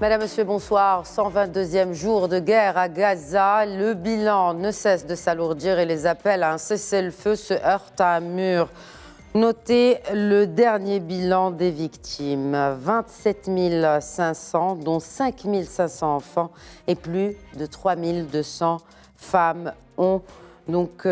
Madame, Monsieur, bonsoir. 122e jour de guerre à Gaza. Le bilan ne cesse de s'alourdir et les appels à un cessez-le-feu se heurtent à un mur. Notez le dernier bilan des victimes. 27 500, dont 5 500 enfants et plus de 3 200 femmes ont donc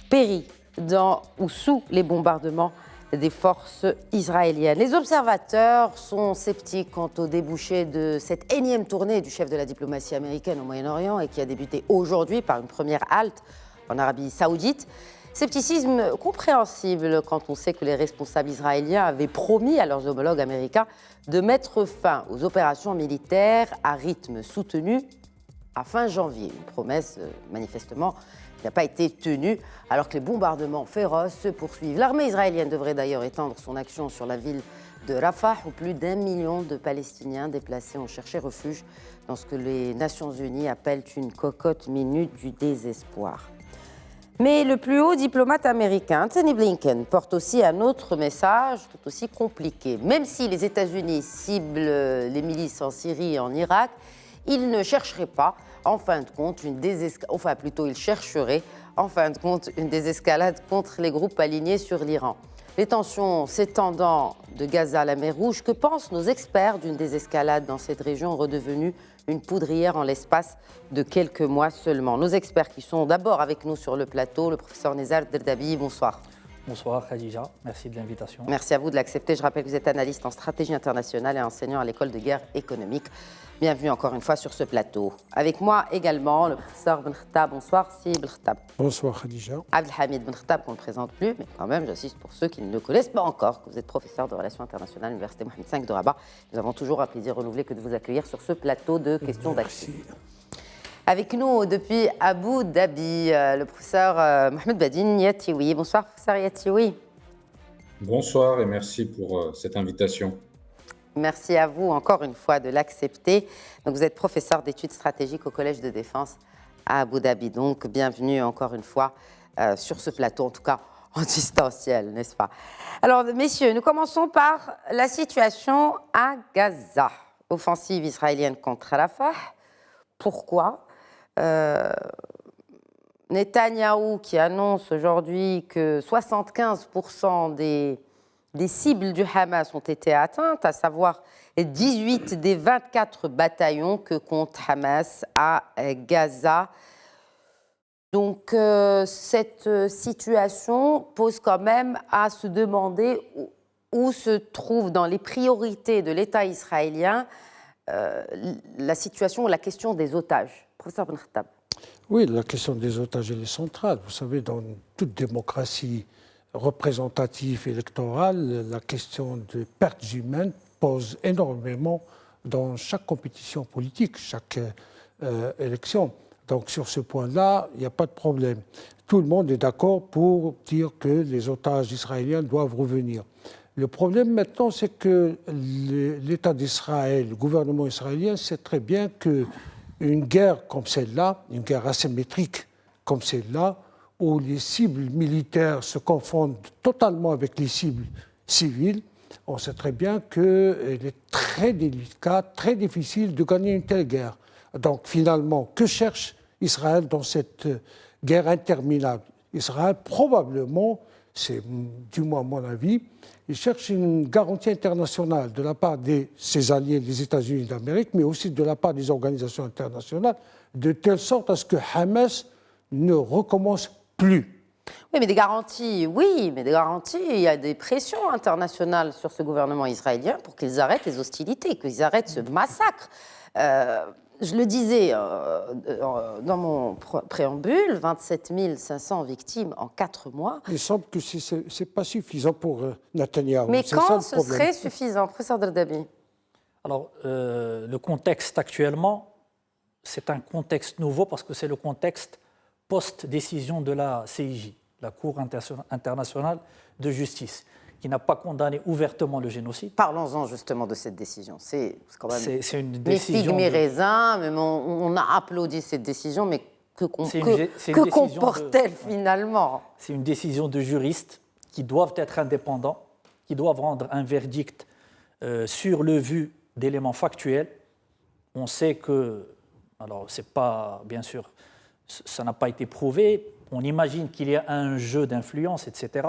péri dans ou sous les bombardements des forces israéliennes. Les observateurs sont sceptiques quant au débouché de cette énième tournée du chef de la diplomatie américaine au Moyen-Orient et qui a débuté aujourd'hui par une première halte en Arabie Saoudite. Scepticisme compréhensible quand on sait que les responsables israéliens avaient promis à leurs homologues américains de mettre fin aux opérations militaires à rythme soutenu à fin janvier. Une promesse manifestement qui n'a pas été tenue alors que les bombardements féroces se poursuivent. L'armée israélienne devrait d'ailleurs étendre son action sur la ville de Rafah où plus d'1 million de Palestiniens déplacés ont cherché refuge dans ce que les Nations Unies appellent une cocotte minute du désespoir. Mais le plus haut diplomate américain, Antony Blinken, porte aussi un autre message tout aussi compliqué. Même si les États-Unis ciblent les milices en Syrie et en Irak, ils ne chercheraient pas, en fin de compte, une désescalade contre les groupes alignés sur l'Iran. Les tensions s'étendant de Gaza à la mer Rouge, que pensent nos experts d'une désescalade dans cette région redevenue une poudrière en l'espace de quelques mois seulement? Nos experts qui sont d'abord avec nous sur le plateau, le professeur Nezar Derdabi, bonsoir. Bonsoir Khadija, merci de l'invitation. Merci à vous de l'accepter. Je rappelle que vous êtes analyste en stratégie internationale et enseignant à l'école de guerre économique. Bienvenue encore une fois sur ce plateau. Avec moi également le professeur Ben Khattab. Bonsoir, si Ben Khattab. Bonsoir Khadija. Abdelhamid Ben Khattab, qu'on ne présente plus, mais quand même, j'insiste pour ceux qui ne le connaissent pas encore, que vous êtes professeur de relations internationales à l'Université Mohamed V de Rabat. Nous avons toujours un plaisir renouvelé que de vous accueillir sur ce plateau de questions d'actu. Avec nous depuis Abu Dhabi, le professeur Mohamed Badine Yatioui. Bonsoir, professeur Yatioui. Bonsoir et merci pour cette invitation. Merci à vous encore une fois de l'accepter. Donc, vous êtes professeur d'études stratégiques au Collège de défense à Abu Dhabi. Donc, bienvenue encore une fois sur ce plateau, en tout cas en distanciel, n'est-ce pas? Alors, messieurs, nous commençons par la situation à Gaza. Offensive israélienne contre Rafah. Pourquoi Netanyahou qui annonce aujourd'hui que 75% des cibles du Hamas ont été atteintes, à savoir 18 des 24 bataillons que compte Hamas à Gaza. Donc cette situation pose quand même à se demander où se trouve dans les priorités de l'État israélien la situation, la question des otages. Professeur Ben Khattab. Oui, la question des otages elle est centrale. Vous savez, dans toute démocratie représentative électorale, la question de pertes humaines pose énormément dans chaque compétition politique, chaque élection. Donc sur ce point-là, il n'y a pas de problème. Tout le monde est d'accord pour dire que les otages israéliens doivent revenir. Le problème maintenant, c'est que l'État d'Israël, le gouvernement israélien sait très bien qu'une guerre comme celle-là, une guerre asymétrique comme celle-là, où les cibles militaires se confondent totalement avec les cibles civiles, on sait très bien qu'il est très délicat, très difficile de gagner une telle guerre. Donc finalement, que cherche Israël dans cette guerre interminable? Israël, probablement, c'est du moins mon avis, il cherche une garantie internationale de la part de ses alliés, les États-Unis d'Amérique, mais aussi de la part des organisations internationales, de telle sorte à ce que Hamas ne recommence plus. Oui, mais des garanties, il y a des pressions internationales sur ce gouvernement israélien pour qu'ils arrêtent les hostilités, qu'ils arrêtent ce massacre. Je le disais dans mon préambule, 27 500 victimes en 4 mois. Il semble que ce n'est pas suffisant pour Netanyahou. Mais quand ce serait suffisant, professeur Derdabi? Alors, le contexte actuellement, c'est un contexte nouveau parce que c'est le contexte post-décision de la CIJ, la Cour internationale de justice, qui n'a pas condamné ouvertement le génocide. Parlons-en justement de cette décision. C'est quand même c'est une décision mi-figue, mais on a applaudi cette décision, mais que comporte-t-elle finalement? C'est une décision de juristes qui doivent être indépendants, qui doivent rendre un verdict sur le vu d'éléments factuels On sait que, alors c'est pas, bien sûr, ça n'a pas été prouvé, on imagine qu'il y a un jeu d'influence, etc.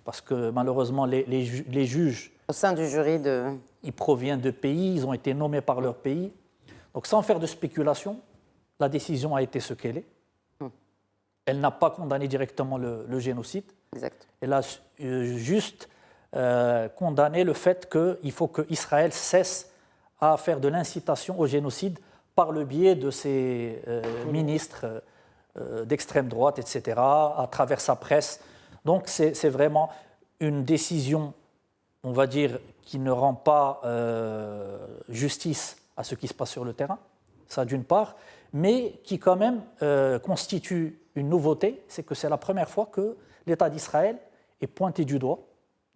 Parce que malheureusement, les juges, Au sein du jury de... ils proviennent de pays, ils ont été nommés par leur pays. Donc sans faire de spéculation, la décision a été ce qu'elle est. Elle n'a pas condamné directement le génocide. Exact. Elle a juste condamné le fait qu'il faut qu'Israël cesse à faire de l'incitation au génocide par le biais de ses ministres d'extrême droite, etc., à travers sa presse. Donc c'est vraiment une décision, on va dire, qui ne rend pas justice à ce qui se passe sur le terrain, ça d'une part, mais qui quand même constitue une nouveauté, c'est que c'est la première fois que l'État d'Israël est pointé du doigt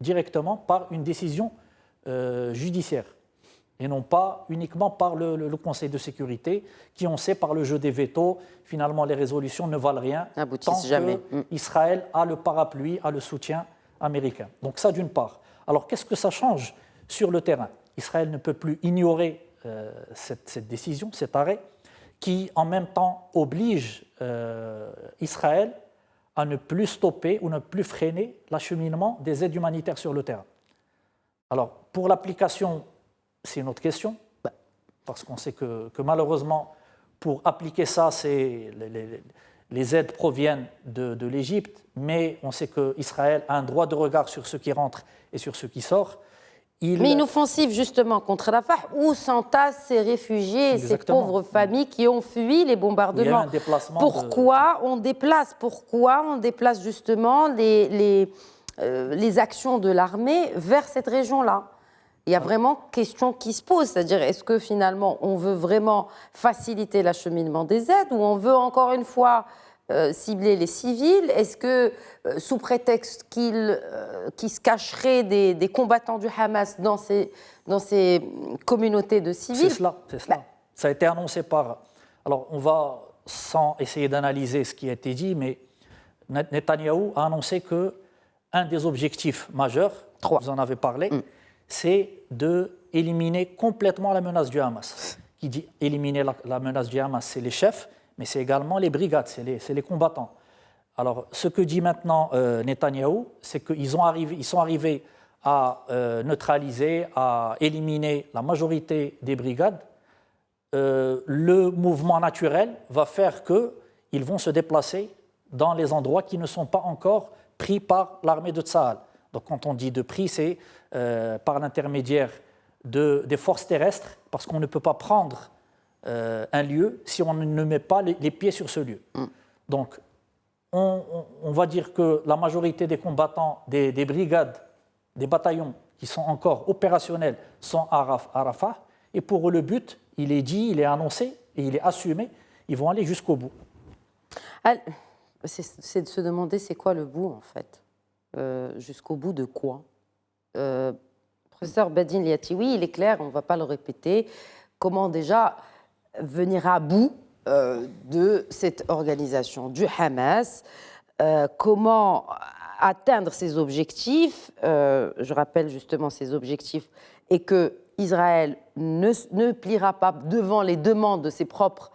directement par une décision judiciaire et non pas uniquement par le Conseil de sécurité qui, on sait, par le jeu des vétos, finalement les résolutions ne valent rien tant jamais. qu'Israël a le parapluie, a le soutien américain. Donc ça d'une part. Alors qu'est-ce que ça change sur le terrain? Israël ne peut plus ignorer cette décision, cet arrêt, qui en même temps oblige Israël à ne plus stopper ou ne plus freiner l'acheminement des aides humanitaires sur le terrain. Alors, pour l'application, c'est une autre question, parce qu'on sait que malheureusement, pour appliquer ça, les aides proviennent de l'Égypte, mais on sait qu'Israël a un droit de regard sur ce qui rentre et sur ce qui sort. Mais une offensive justement contre Rafah où s'entassent ces réfugiés et ces pauvres familles qui ont fui les bombardements. Pourquoi on déplace justement les actions de l'armée vers cette région-là? Il y a vraiment question qui se pose, c'est-à-dire est-ce que finalement on veut vraiment faciliter l'acheminement des aides ou on veut encore une fois cibler les civils? Est-ce que, sous prétexte qu'ils se cacheraient des combattants du Hamas dans ces communautés de civils? C'est cela. Ça a été annoncé par... Alors, on va, sans essayer d'analyser ce qui a été dit, mais Netanyahou a annoncé qu'un des objectifs majeurs, vous en avez parlé, c'est d'éliminer complètement la menace du Hamas. Qui dit éliminer la menace du Hamas, c'est les chefs, mais c'est également les brigades, c'est les combattants. Alors, ce que dit maintenant Netanyahou, c'est qu'ils sont arrivés à neutraliser, à éliminer la majorité des brigades. Le mouvement naturel va faire qu'ils vont se déplacer dans les endroits qui ne sont pas encore pris par l'armée de Tsahal. Donc, quand on dit de pris, c'est par l'intermédiaire des forces terrestres, parce qu'on ne peut pas prendre un lieu si on ne met pas les pieds sur ce lieu. Donc, on va dire que la majorité des combattants, des brigades, des bataillons qui sont encore opérationnels sont à Rafah. Et pour eux, le but, il est dit, il est annoncé et il est assumé. Ils vont aller jusqu'au bout. C'est de se demander c'est quoi le bout, en fait. Jusqu'au bout de quoi? Professeur Badin Liati, il est clair, on ne va pas le répéter. Comment déjà venir à bout de cette organisation du Hamas, comment atteindre ses objectifs, je rappelle justement ses objectifs, et que Israël ne pliera pas devant les demandes de ses propres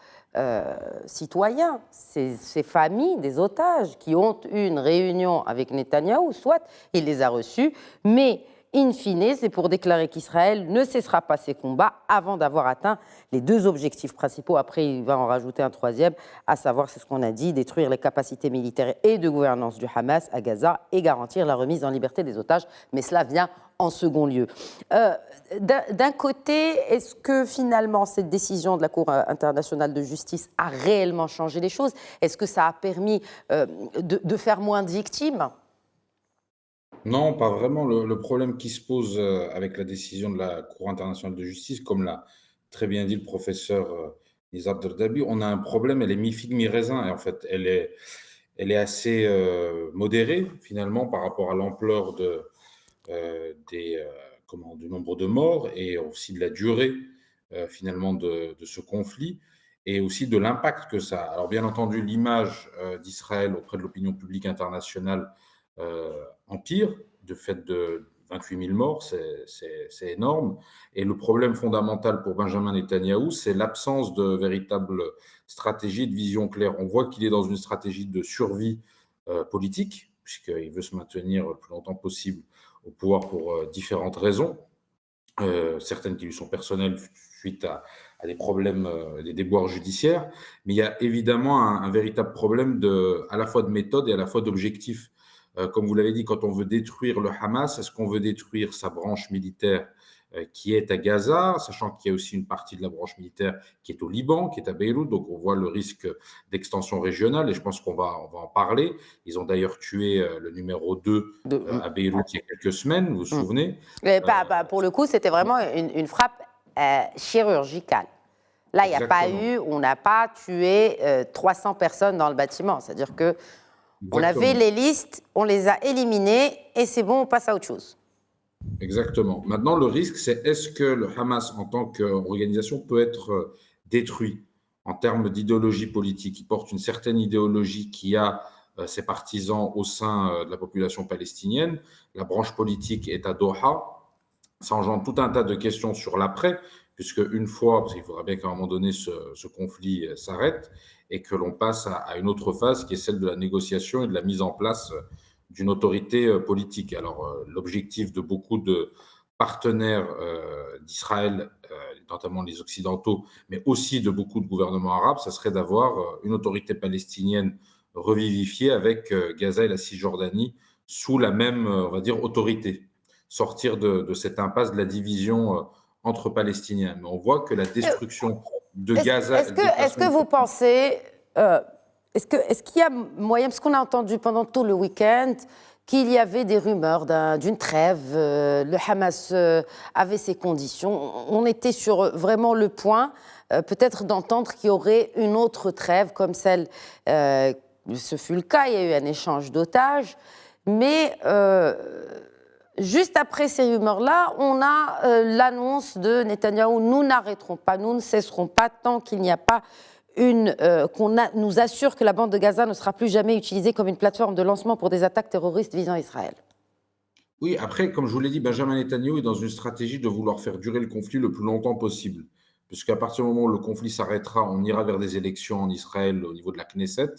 citoyens, ces familles des otages qui ont eu une réunion avec Netanyahou, soit il les a reçus, mais in fine, c'est pour déclarer qu'Israël ne cessera pas ses combats avant d'avoir atteint les deux objectifs principaux. Après, il va en rajouter un troisième, à savoir, c'est ce qu'on a dit, détruire les capacités militaires et de gouvernance du Hamas à Gaza et garantir la remise en liberté des otages. Mais cela vient en second lieu. D'un côté, est-ce que finalement cette décision de la Cour internationale de justice a réellement changé les choses? Est-ce que ça a permis de faire moins de victimes? Non, pas vraiment. Le problème qui se pose avec la décision de la Cour internationale de justice, comme l'a très bien dit le professeur Nizar Derdabi, on a un problème, elle est mi-figue, mi-raisin. Et en fait, elle est assez modérée, finalement, par rapport à l'ampleur du nombre de morts et aussi de la durée, finalement, de ce conflit et aussi de l'impact que ça a. Alors, bien entendu, l'image d'Israël auprès de l'opinion publique internationale empire, de fait 28 000 morts, c'est énorme. Et le problème fondamental pour Benjamin Netanyahou, c'est l'absence de véritable stratégie et de vision claire. On voit qu'il est dans une stratégie de survie politique, puisqu'il veut se maintenir le plus longtemps possible au pouvoir pour différentes raisons, certaines qui lui sont personnelles suite à des problèmes, des déboires judiciaires. Mais il y a évidemment un véritable problème à la fois de méthode et à la fois d'objectif. Comme vous l'avez dit, quand on veut détruire le Hamas, est-ce qu'on veut détruire sa branche militaire qui est à Gaza, sachant qu'il y a aussi une partie de la branche militaire qui est au Liban, qui est à Beyrouth, donc on voit le risque d'extension régionale, et je pense qu'on va en parler. Ils ont d'ailleurs tué le numéro 2 à Beyrouth il y a quelques semaines, vous vous souvenez. Pour le coup, c'était vraiment une frappe chirurgicale. Là, il n'y a pas eu, on n'a pas tué 300 personnes dans le bâtiment, c'est-à-dire que on avait les listes, on les a éliminées, et c'est bon, on passe à autre chose. Exactement. Maintenant, le risque, c'est est-ce que le Hamas, en tant qu'organisation, peut être détruit en termes d'idéologie politique. Il porte une certaine idéologie qui a ses partisans au sein de la population palestinienne. La branche politique est à Doha. Ça engendre tout un tas de questions sur l'après, puisque une fois, parce qu'il faudra bien qu'à un moment donné, ce conflit s'arrête et que l'on passe à une autre phase qui est celle de la négociation et de la mise en place d'une autorité politique. Alors, l'objectif de beaucoup de partenaires d'Israël, notamment les Occidentaux, mais aussi de beaucoup de gouvernements arabes, ça serait d'avoir une autorité palestinienne revivifiée avec Gaza et la Cisjordanie sous la même, on va dire, autorité. Sortir de cette impasse de la division entre Palestiniens. Mais on voit que la destruction de Gaza... Est-ce que vous pensez... Est-ce qu'il y a moyen, parce qu'on a entendu pendant tout le week-end qu'il y avait des rumeurs d'une trêve, le Hamas avait ses conditions, on était sur vraiment le point peut-être d'entendre qu'il y aurait une autre trêve comme celle, ce fut le cas, il y a eu un échange d'otages, mais juste après ces rumeurs-là, on a l'annonce de Netanyahou, nous n'arrêterons pas, nous ne cesserons pas tant qu'il n'y a pas nous assure que la bande de Gaza ne sera plus jamais utilisée comme une plateforme de lancement pour des attaques terroristes visant Israël. Oui, après, comme je vous l'ai dit, Benjamin Netanyahou est dans une stratégie de vouloir faire durer le conflit le plus longtemps possible. Puisqu'à partir du moment où le conflit s'arrêtera, on ira vers des élections en Israël au niveau de la Knesset.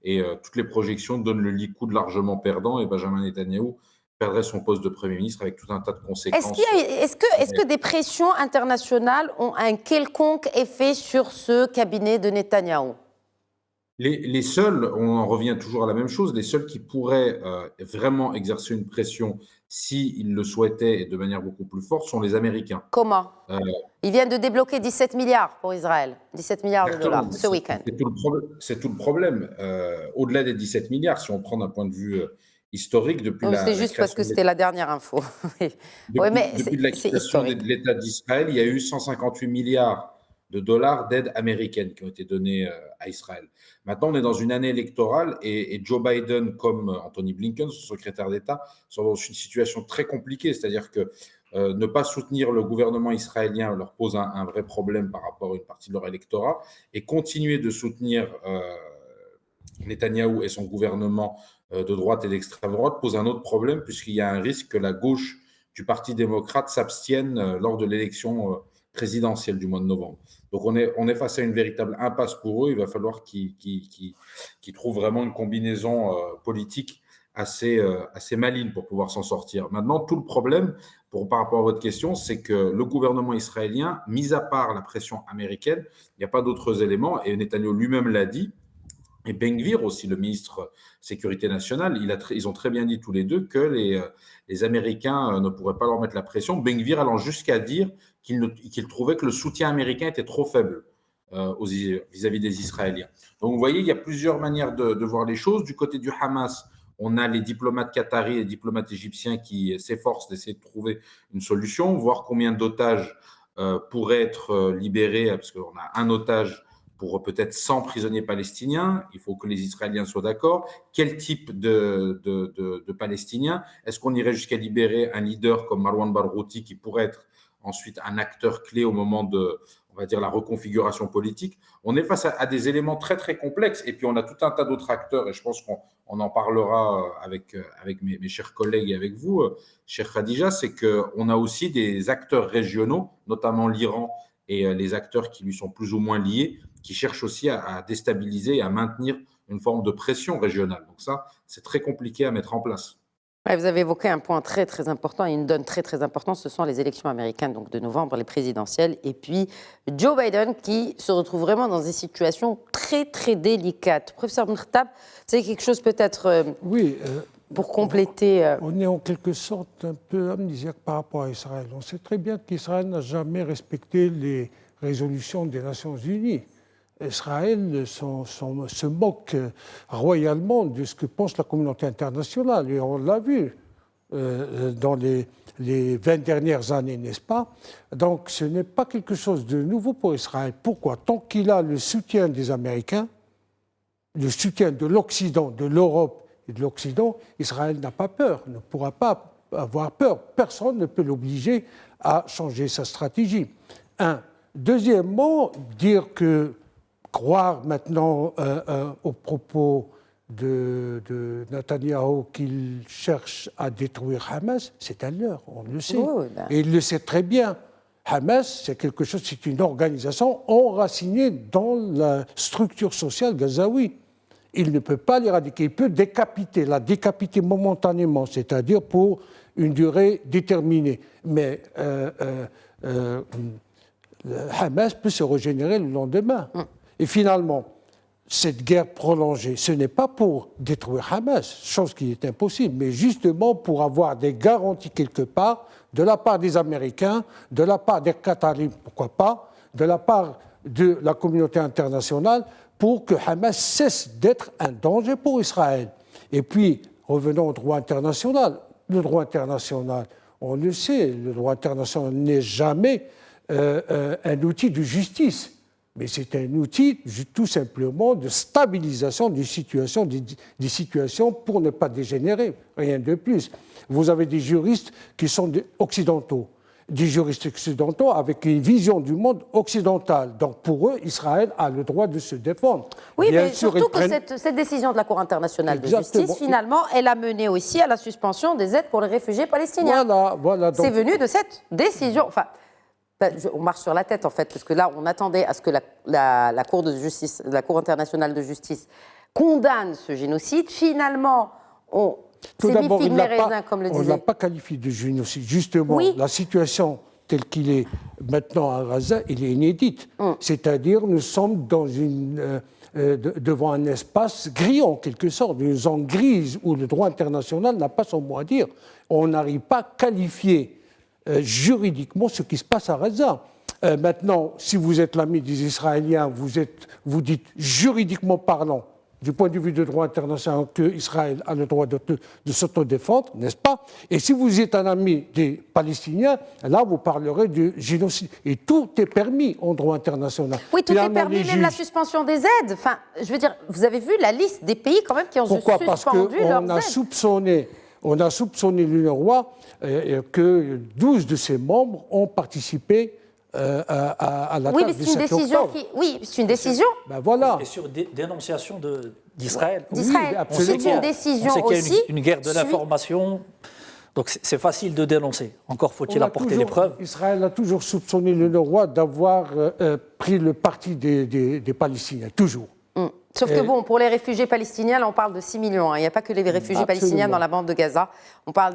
Et toutes les projections donnent le Likoud largement perdant. Et Benjamin Netanyahou perdrait son poste de Premier ministre avec tout un tas de conséquences. Est-ce que des pressions internationales ont un quelconque effet sur ce cabinet de Netanyahou ? Les seuls, on en revient toujours à la même chose, les seuls qui pourraient vraiment exercer une pression s'ils le souhaitaient et de manière beaucoup plus forte sont les Américains. Comment ? Ils viennent de débloquer 17 milliards pour Israël, 17 milliards de dollars ce week-end. C'est tout le problème. Au-delà des 17 milliards, si on prend d'un point de vue historique, depuis c'est juste parce que c'était la dernière info. Depuis la création de l'État d'Israël, il y a eu 158 milliards de dollars d'aide américaine qui ont été donnés à Israël. Maintenant, on est dans une année électorale et Joe Biden, comme Anthony Blinken, son secrétaire d'État, sont dans une situation très compliquée. C'est-à-dire que ne pas soutenir le gouvernement israélien leur pose un vrai problème par rapport à une partie de leur électorat, et continuer de soutenir Netanyahou et son gouvernement de droite et d'extrême droite pose un autre problème, puisqu'il y a un risque que la gauche du Parti démocrate s'abstienne lors de l'élection présidentielle du mois de novembre. Donc on est face à une véritable impasse pour eux. Il va falloir qu'ils trouvent vraiment une combinaison politique assez maligne pour pouvoir s'en sortir. Maintenant, tout le problème, par rapport à votre question, c'est que le gouvernement israélien, mis à part la pression américaine, il n'y a pas d'autres éléments, et Netanyahou lui-même l'a dit, et Ben Gvir aussi, le ministre Sécurité nationale, ils ont très bien dit tous les deux que les Américains ne pourraient pas leur mettre la pression. Ben Gvir allant jusqu'à dire qu'il trouvait que le soutien américain était trop faible vis-à-vis des Israéliens. Donc vous voyez, il y a plusieurs manières de voir les choses. Du côté du Hamas, on a les diplomates qataris et les diplomates égyptiens qui s'efforcent d'essayer de trouver une solution, voir combien d'otages pourraient être libérés, parce qu'on a un otage pour peut-être 100 prisonniers palestiniens. Il faut que les Israéliens soient d'accord. Quel type de Palestiniens ? Est-ce qu'on irait jusqu'à libérer un leader comme Marwan Barghouti, qui pourrait être ensuite un acteur clé au moment de on va dire, la reconfiguration politique, on est face à des éléments très, très complexes. Et puis, on a tout un tas d'autres acteurs, et je pense qu'on en parlera avec mes chers collègues et avec vous, cher Khadija, c'est qu'on a aussi des acteurs régionaux, notamment l'Iran et les acteurs qui lui sont plus ou moins liés, qui cherchent aussi à déstabiliser et à maintenir une forme de pression régionale. Donc ça, c'est très compliqué à mettre en place. Ouais, vous avez évoqué un point très très important et une donne très très importante, ce sont les élections américaines donc de novembre, les présidentielles, et puis Joe Biden qui se retrouve vraiment dans des situations très très délicates. Professeur Mrtab, c'est quelque chose peut-être oui, pour compléter. On est en quelque sorte un peu amnésiaque par rapport à Israël. On sait très bien qu'Israël n'a jamais respecté les résolutions des Nations Unies. Israël se moque royalement de ce que pense la communauté internationale. Et on l'a vu dans les 20 dernières années, n'est-ce pas? Donc ce n'est pas quelque chose de nouveau pour Israël. Pourquoi? Tant qu'il a le soutien des Américains, le soutien de l'Occident, de l'Europe et de l'Occident, Israël n'a pas peur, ne pourra pas avoir peur. Personne ne peut l'obliger à changer sa stratégie. Un. Deuxièmement, dire que croire maintenant aux propos de Netanyahou qu'il cherche à détruire Hamas, c'est un leurre, on le sait. Oui, ben. Et il le sait très bien. Hamas, c'est quelque chose, c'est une organisation enracinée dans la structure sociale gazaoui. Il ne peut pas l'éradiquer, il peut la décapiter momentanément, c'est-à-dire pour une durée déterminée. Mais Hamas peut se régénérer le lendemain. Et finalement, cette guerre prolongée, ce n'est pas pour détruire Hamas, chose qui est impossible, mais justement pour avoir des garanties quelque part, de la part des Américains, de la part des Qataris, pourquoi pas, de la part de la communauté internationale, pour que Hamas cesse d'être un danger pour Israël. Et puis, revenons au droit international. Le droit international, on le sait, le droit international n'est jamais un outil de justice. Mais c'est un outil tout simplement de stabilisation des situations pour ne pas dégénérer, rien de plus. Vous avez des juristes qui sont occidentaux, des juristes occidentaux avec une vision du monde occidental. Donc pour eux, Israël a le droit de se défendre. Oui, bien mais sûr, surtout que cette décision de la Cour internationale de justice, finalement, elle a mené aussi à la suspension des aides pour les réfugiés palestiniens. Voilà. C'est venu de cette décision. Enfin, on marche sur la tête, en fait, parce que là, on attendait à ce que la Cour de justice, la Cour internationale de justice condamne ce génocide. Finalement, on s'est mis figue les raisins, comme le disait. On ne l'a pas qualifié de génocide. Justement, oui. La situation telle qu'il est maintenant à Gaza, elle est inédite. C'est-à-dire, nous sommes devant un espace gris, en quelque sorte, une zone grise où le droit international n'a pas son mot à dire. On n'arrive pas à qualifier juridiquement ce qui se passe à Gaza. Maintenant, si vous êtes l'ami des Israéliens, vous dites juridiquement parlant, du point de vue du droit international, qu'Israël a le droit de s'autodéfendre, n'est-ce pas? Et si vous êtes un ami des Palestiniens, là, vous parlerez du génocide. Et tout est permis en droit international. Oui, tout est permis, même la suspension des aides. Enfin, je veux dire, vous avez vu la liste des pays quand même qui ont suspendu leurs aides. Pourquoi? On a soupçonné l'UNRWA que 12 de ses membres ont participé à l'attaque du 7 octobre. Oui, c'est une décision. Ben voilà. Et sur dénonciation d'Israël. Oui, c'est une décision aussi. On sait qu'il y a une guerre de l'information. Donc c'est facile de dénoncer. Encore faut-il apporter des preuves. Israël a toujours soupçonné l'UNRWA d'avoir pris le parti des Palestiniens, toujours. Sauf que bon, pour les réfugiés palestiniens, là, on parle de 6 millions. Il n'y a pas que les réfugiés palestiniens dans la bande de Gaza. On parle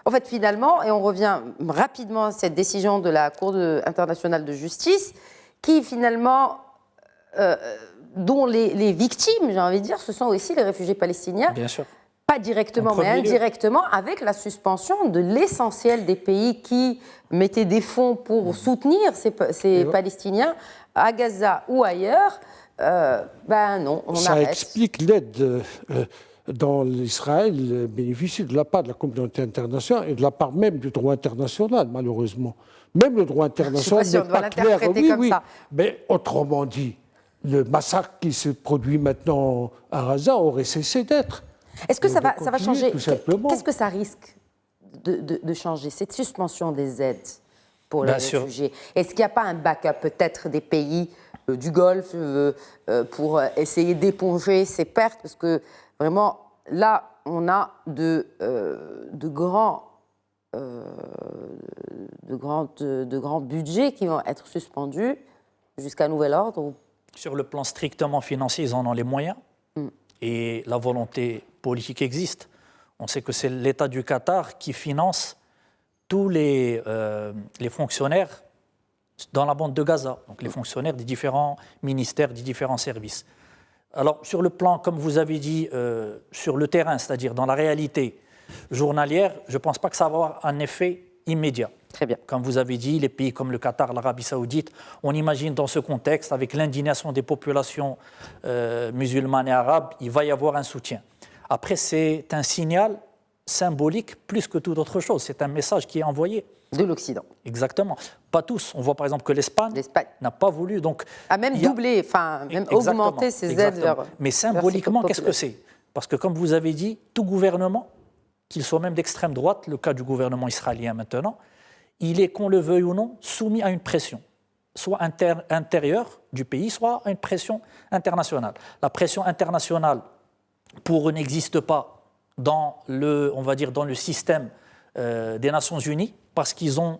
En fait, finalement, et on revient rapidement à cette décision de la Cour internationale de justice, qui finalement, dont les victimes, j'ai envie de dire, ce sont aussi les réfugiés palestiniens. Bien sûr. Pas directement, mais indirectement, avec la suspension de l'essentiel des pays qui mettaient des fonds pour soutenir ces Palestiniens à Gaza ou ailleurs. Non, on ça arrête. Explique l'aide dont l'Israël bénéficie de la part de la communauté internationale et de la part même du droit international, malheureusement. Même le droit international n'est pas clair. Oui. Mais autrement dit, le massacre qui se produit maintenant à Gaza aurait cessé d'être. Est-ce que ça va changer? Qu'est-ce que ça risque de changer, cette suspension des aides pour les réfugiés. Est-ce qu'il n'y a pas un backup peut-être des pays du Golfe pour essayer d'éponger ces pertes? Parce que vraiment, là, on a de grands budgets qui vont être suspendus jusqu'à nouvel ordre. Sur le plan strictement financier, ils en ont les moyens et la volonté politique existe. On sait que c'est l'État du Qatar qui finance tous les fonctionnaires dans la bande de Gaza, donc les fonctionnaires des différents ministères, des différents services. Alors, sur le plan, comme vous avez dit, sur le terrain, c'est-à-dire dans la réalité journalière, je ne pense pas que ça va avoir un effet immédiat. Très bien. Comme vous avez dit, les pays comme le Qatar, l'Arabie Saoudite, on imagine dans ce contexte, avec l'indignation des populations musulmanes et arabes, il va y avoir un soutien. Après, c'est un signal symbolique plus que toute autre chose. C'est un message qui est envoyé. De l'Occident. Exactement. Pas tous. On voit par exemple que l'Espagne n'a pas voulu. Donc, a même doublé, enfin, même augmenté ses aides vers. Mais symboliquement, qu'est-ce que c'est? Parce que, comme vous avez dit, tout gouvernement, qu'il soit même d'extrême droite, le cas du gouvernement israélien maintenant, il est, qu'on le veuille ou non, soumis à une pression, soit intérieure du pays, soit à une pression internationale. La pression internationale, pour eux, n'existe pas dans on va dire, dans le système des Nations Unies, parce qu'ils ont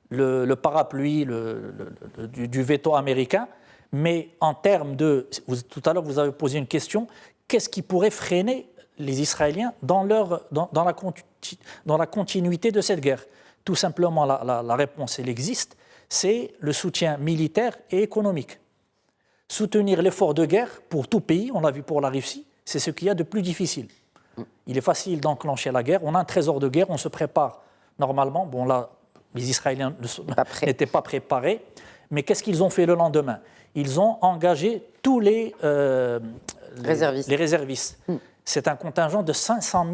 le parapluie du veto américain. Mais en termes de... Tout à l'heure, vous avez posé une question. Qu'est-ce qui pourrait freiner les Israéliens dans la continuité de cette guerre? Tout simplement, la réponse, elle existe. C'est le soutien militaire et économique. Soutenir l'effort de guerre pour tout pays, on l'a vu pour la Russie, c'est ce qu'il y a de plus difficile. Il est facile d'enclencher la guerre. On a un trésor de guerre, on se prépare normalement. Bon, là, les Israéliens n'étaient pas préparés. Mais qu'est-ce qu'ils ont fait le lendemain? Ils ont engagé tous les réservistes. C'est un contingent de 500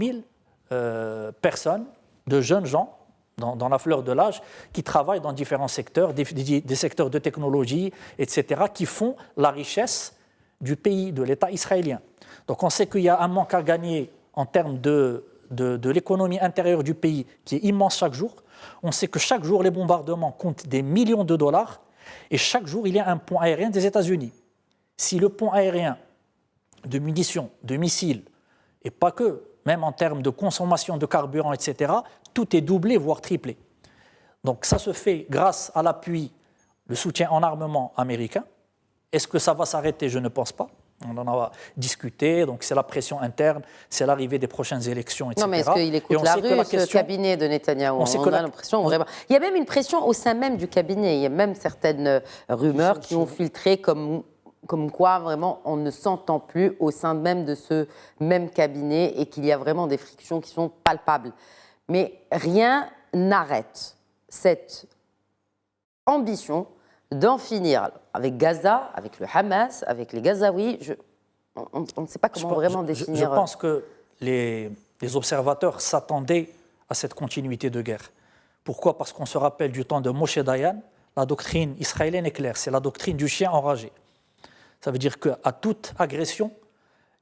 000 personnes, de jeunes gens, dans la fleur de l'âge, qui travaillent dans différents secteurs, des secteurs de technologie, etc., qui font la richesse du pays, de l'État israélien. Donc on sait qu'il y a un manque à gagner en termes de l'économie intérieure du pays qui est immense chaque jour. On sait que chaque jour, les bombardements comptent des millions de dollars et chaque jour, il y a un pont aérien des États-Unis. Si le pont aérien de munitions, de missiles, et pas que, même en termes de consommation de carburant, etc., tout est doublé, voire triplé. Donc ça se fait grâce à l'appui, le soutien en armement américain. Est-ce que ça va s'arrêter? Je ne pense pas. On en a discuté, donc c'est la pression interne, c'est l'arrivée des prochaines élections, etc. Non, mais est-ce qu'il écoute la Russie, le cabinet de Netanyahou? On a l'impression vraiment. Il y a même une pression au sein même du cabinet. Il y a même certaines rumeurs qui ont filtré comme quoi vraiment on ne s'entend plus au sein même de ce même cabinet et qu'il y a vraiment des frictions qui sont palpables. Mais rien n'arrête cette ambition d'en finir avec Gaza, avec le Hamas, avec les Gazaouis. On ne sait pas comment vraiment définir. Je pense que les observateurs s'attendaient à cette continuité de guerre. Pourquoi? Parce qu'on se rappelle du temps de Moshe Dayan, la doctrine israélienne est claire, c'est la doctrine du chien enragé. Ça veut dire qu'à toute agression,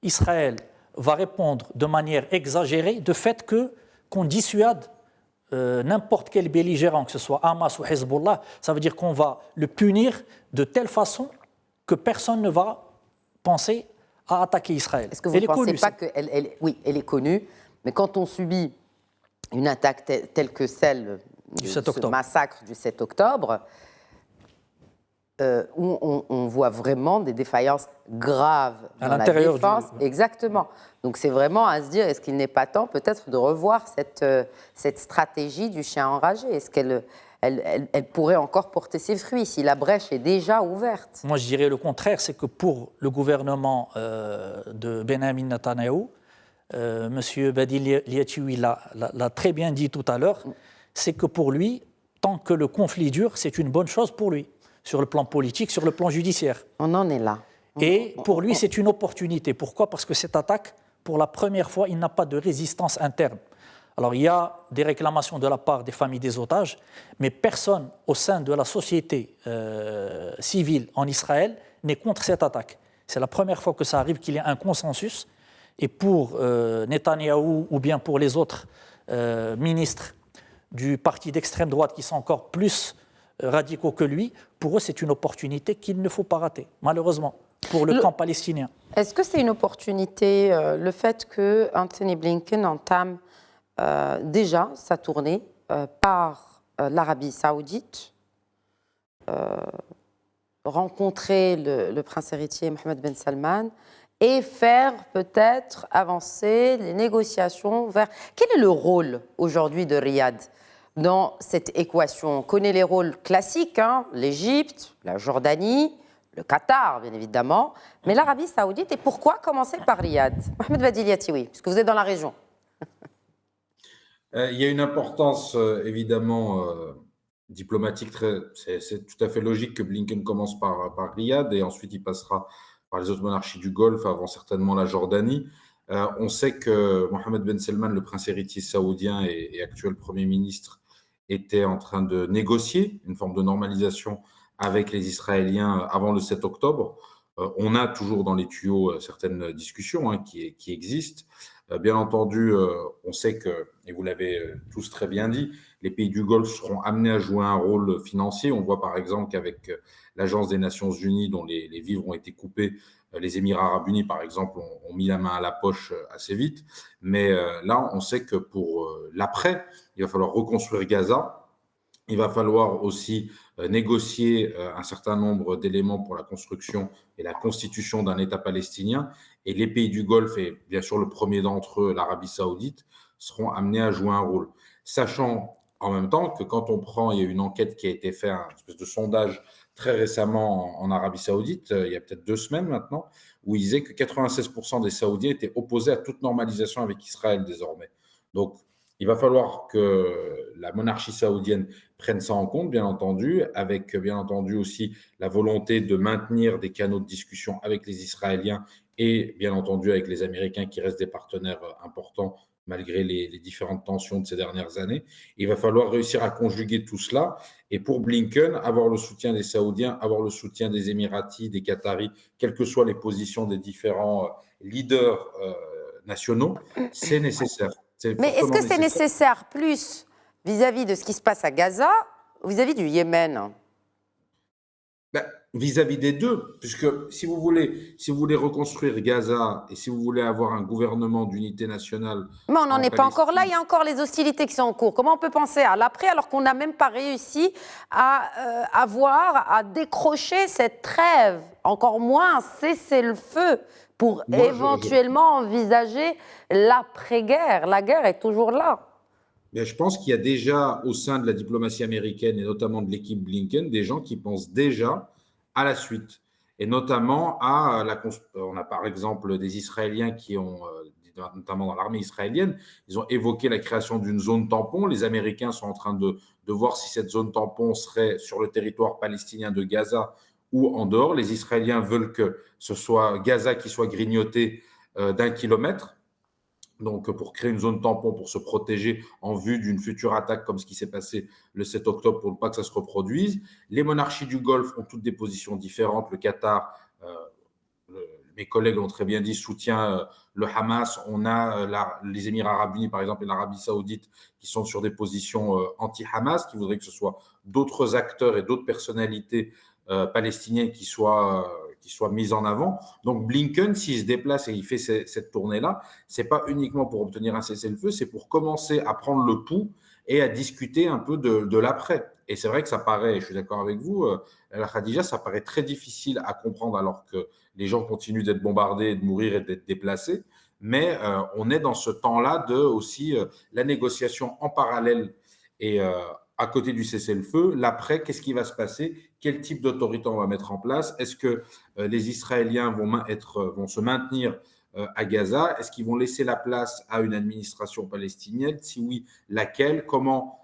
Israël va répondre de manière exagérée de fait qu'on dissuade n'importe quel belligérant, que ce soit Hamas ou Hezbollah. Ça veut dire qu'on va le punir de telle façon que personne ne va penser à attaquer Israël. Est-ce que vous ne pensez pas qu'elle oui, elle est connue, mais quand on subit une attaque telle que celle de ce massacre du 7 octobre, où on voit vraiment des défaillances graves dans la défense. Exactement. Donc c'est vraiment à se dire, est-ce qu'il n'est pas temps peut-être de revoir cette stratégie du chien enragé? Est-ce qu'elle pourrait encore porter ses fruits si la brèche est déjà ouverte? Moi je dirais le contraire, c'est que pour le gouvernement de Benjamin Netanyahou, M. Badil Liachoui l'a très bien dit tout à l'heure, c'est que pour lui, tant que le conflit dure, c'est une bonne chose pour lui. Sur le plan politique, sur le plan judiciaire. On en est là. Et pour lui, c'est une opportunité. Pourquoi? Parce que cette attaque, pour la première fois, il n'a pas de résistance interne. Alors, il y a des réclamations de la part des familles des otages, mais personne au sein de la société civile en Israël n'est contre cette attaque. C'est la première fois que ça arrive, qu'il y a un consensus. Et pour Netanyahou ou bien pour les autres ministres du parti d'extrême droite qui sont encore plus radicaux que lui, pour eux, c'est une opportunité qu'il ne faut pas rater, malheureusement, pour le camp palestinien. Est-ce que c'est une opportunité, le fait que Anthony Blinken entame déjà sa tournée par l'Arabie Saoudite, rencontrer le prince héritier Mohammed Ben Salman et faire peut-être avancer les négociations vers... Quel est le rôle aujourd'hui de Riyad dans cette équation? On connaît les rôles classiques, hein, l'Égypte, la Jordanie, le Qatar, bien évidemment, mais l'Arabie Saoudite. Et pourquoi commencer par Riyad? Mohamed Vadil Yatioui, puisque vous êtes dans la région. Il y a une importance, évidemment, diplomatique. C'est tout à fait logique que Blinken commence par Riyad et ensuite il passera par les autres monarchies du Golfe, avant certainement la Jordanie. On sait que Mohammed Ben Salman, le prince héritier saoudien et actuel Premier ministre, était en train de négocier une forme de normalisation avec les Israéliens avant le 7 octobre. On a toujours dans les tuyaux certaines discussions qui existent. Bien entendu, on sait que, et vous l'avez tous très bien dit, les pays du Golfe seront amenés à jouer un rôle financier. On voit par exemple qu'avec l'Agence des Nations Unies, dont les vivres ont été coupés, les Émirats arabes unis, par exemple, ont mis la main à la poche assez vite. Mais là, on sait que pour l'après, il va falloir reconstruire Gaza. Il va falloir aussi négocier un certain nombre d'éléments pour la construction et la constitution d'un État palestinien. Et les pays du Golfe, et bien sûr le premier d'entre eux, l'Arabie Saoudite, seront amenés à jouer un rôle. Sachant en même temps que quand on prend, il y a une enquête qui a été faite, une espèce de sondage très récemment en Arabie Saoudite, il y a peut-être 2 semaines maintenant, où il disait que 96% des Saoudiens étaient opposés à toute normalisation avec Israël désormais. Donc, il va falloir que la monarchie saoudienne prenne ça en compte, bien entendu, avec bien entendu aussi la volonté de maintenir des canaux de discussion avec les Israéliens et bien entendu avec les Américains qui restent des partenaires importants malgré les différentes tensions de ces dernières années. Il va falloir réussir à conjuguer tout cela. Et pour Blinken, avoir le soutien des Saoudiens, avoir le soutien des Émiratis, des Qataris, quelles que soient les positions des différents leaders nationaux, c'est nécessaire. Mais est-ce que c'est nécessaire plus vis-à-vis de ce qui se passe à Gaza ou vis-à-vis du Yémen? Vis-à-vis des deux, puisque si vous voulez reconstruire Gaza et si vous voulez avoir un gouvernement d'unité nationale... Mais on n'en est pas encore là, il y a encore les hostilités qui sont en cours. Comment on peut penser à l'après alors qu'on n'a même pas réussi à décrocher cette trêve, encore moins un cessez-le-feu pour éventuellement envisager l'après-guerre? La guerre est toujours là. Bien, je pense qu'il y a déjà au sein de la diplomatie américaine et notamment de l'équipe Blinken des gens qui pensent déjà à la suite et notamment on a par exemple des Israéliens qui ont, notamment dans l'armée israélienne, ils ont évoqué la création d'une zone tampon. Les Américains sont en train de voir si cette zone tampon serait sur le territoire palestinien de Gaza ou en dehors. Les Israéliens veulent que ce soit Gaza qui soit grignoté d'1 kilomètre. Donc, pour créer une zone tampon, pour se protéger en vue d'une future attaque comme ce qui s'est passé le 7 octobre pour ne pas que ça se reproduise. Les monarchies du Golfe ont toutes des positions différentes. Le Qatar, mes collègues l'ont très bien dit, soutient le Hamas. On a les Émirats arabes unis, par exemple, et l'Arabie saoudite qui sont sur des positions anti-Hamas, qui voudraient que ce soit d'autres acteurs et d'autres personnalités palestiniennes qui soient mises en avant. Donc Blinken, s'il se déplace et il fait cette tournée-là, c'est pas uniquement pour obtenir un cessez-le-feu, c'est pour commencer à prendre le pouls et à discuter un peu de l'après. Et c'est vrai que ça paraît, je suis d'accord avec vous, la Khadija, ça paraît très difficile à comprendre alors que les gens continuent d'être bombardés, de mourir et d'être déplacés. Mais on est dans ce temps-là de aussi la négociation en parallèle et à côté du cessez-le-feu. L'après, qu'est-ce qui va se passer? Quel type d'autorité on va mettre en place? Est-ce que les Israéliens vont se maintenir à Gaza? Est-ce qu'ils vont laisser la place à une administration palestinienne? Si oui, laquelle? Comment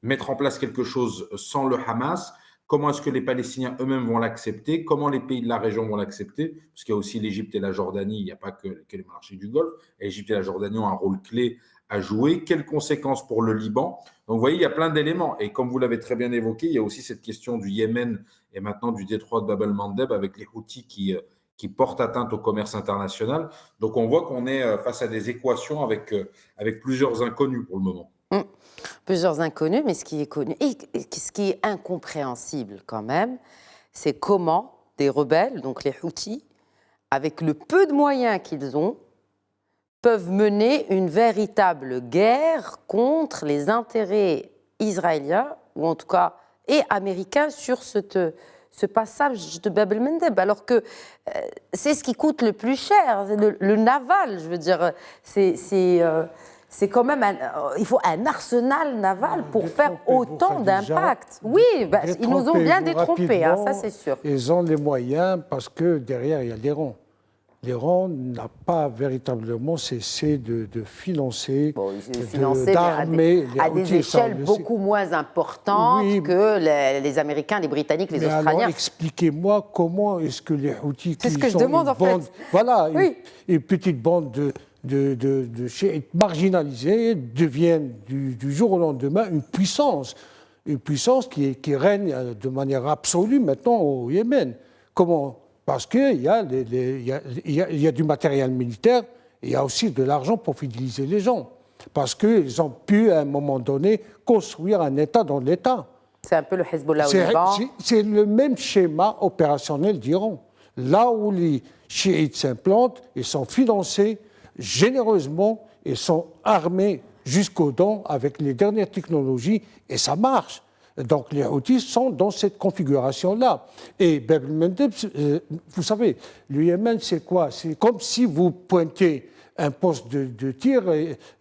mettre en place quelque chose sans le Hamas? Comment est-ce que les Palestiniens eux-mêmes vont l'accepter? Comment les pays de la région vont l'accepter? Parce qu'il y a aussi l'Égypte et la Jordanie, il n'y a pas que les monarchies du Golfe. L'Égypte et la Jordanie ont un rôle clé à jouer. Quelles conséquences pour le Liban? Donc, vous voyez, il y a plein d'éléments. Et comme vous l'avez très bien évoqué, il y a aussi cette question du Yémen et maintenant du détroit de Bab el-Mandeb avec les Houthis qui portent atteinte au commerce international. Donc, on voit qu'on est face à des équations avec plusieurs inconnus pour le moment. Plusieurs inconnus, mais ce qui est connu, et ce qui est incompréhensible quand même, c'est comment des rebelles, donc les Houthis, avec le peu de moyens qu'ils ont, peuvent mener une véritable guerre contre les intérêts israéliens, ou en tout cas, et américains, sur ce passage de Bab el-Mandeb, alors que c'est ce qui coûte le plus cher, le naval, je veux dire, c'est quand même, il faut un arsenal naval pour faire autant d'impact. Oui, ils nous ont bien détrompés, ça c'est sûr. Ils ont les moyens parce que derrière il y a l'Iran. L'Iran n'a pas véritablement cessé de financer, d'armer à des échelles beaucoup moins importantes que les Américains, les Britanniques, les Australiens. Alors expliquez-moi comment est-ce que les Houthis, c'est ce que je demande en fait. Voilà, une petite bande de chiites marginalisés deviennent du jour au lendemain une puissance qui règne de manière absolue maintenant au Yémen. Comment ? Parce qu'il y a du matériel militaire et il y a aussi de l'argent pour fidéliser les gens. Parce qu'ils ont pu, à un moment donné, construire un État dans l'État. C'est un peu le Hezbollah au Liban. C'est le même schéma opérationnel d'Iran. Là où les chiites s'implantent, ils sont financés généreusement et sont armés jusqu'aux dents avec les dernières technologies et ça marche. Donc les Houthis sont dans cette configuration-là. Et Bab el-Mandeb, vous savez, le Yémen, c'est quoi? C'est comme si vous pointez un poste de tir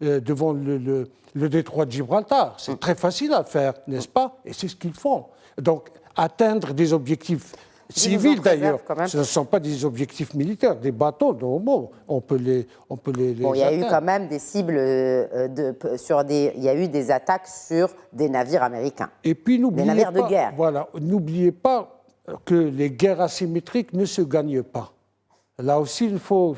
devant le détroit de Gibraltar. C'est très facile à faire, n'est-ce pas? Et c'est ce qu'ils font. Donc atteindre des objectifs civils d'ailleurs, ce ne sont pas des objectifs militaires, des bateaux, normalement, on peut les il y a eu quand même des cibles, il y a eu des attaques sur des navires américains. Et puis des navires de guerre. Voilà, n'oubliez pas que les guerres asymétriques ne se gagnent pas. Là aussi, il faut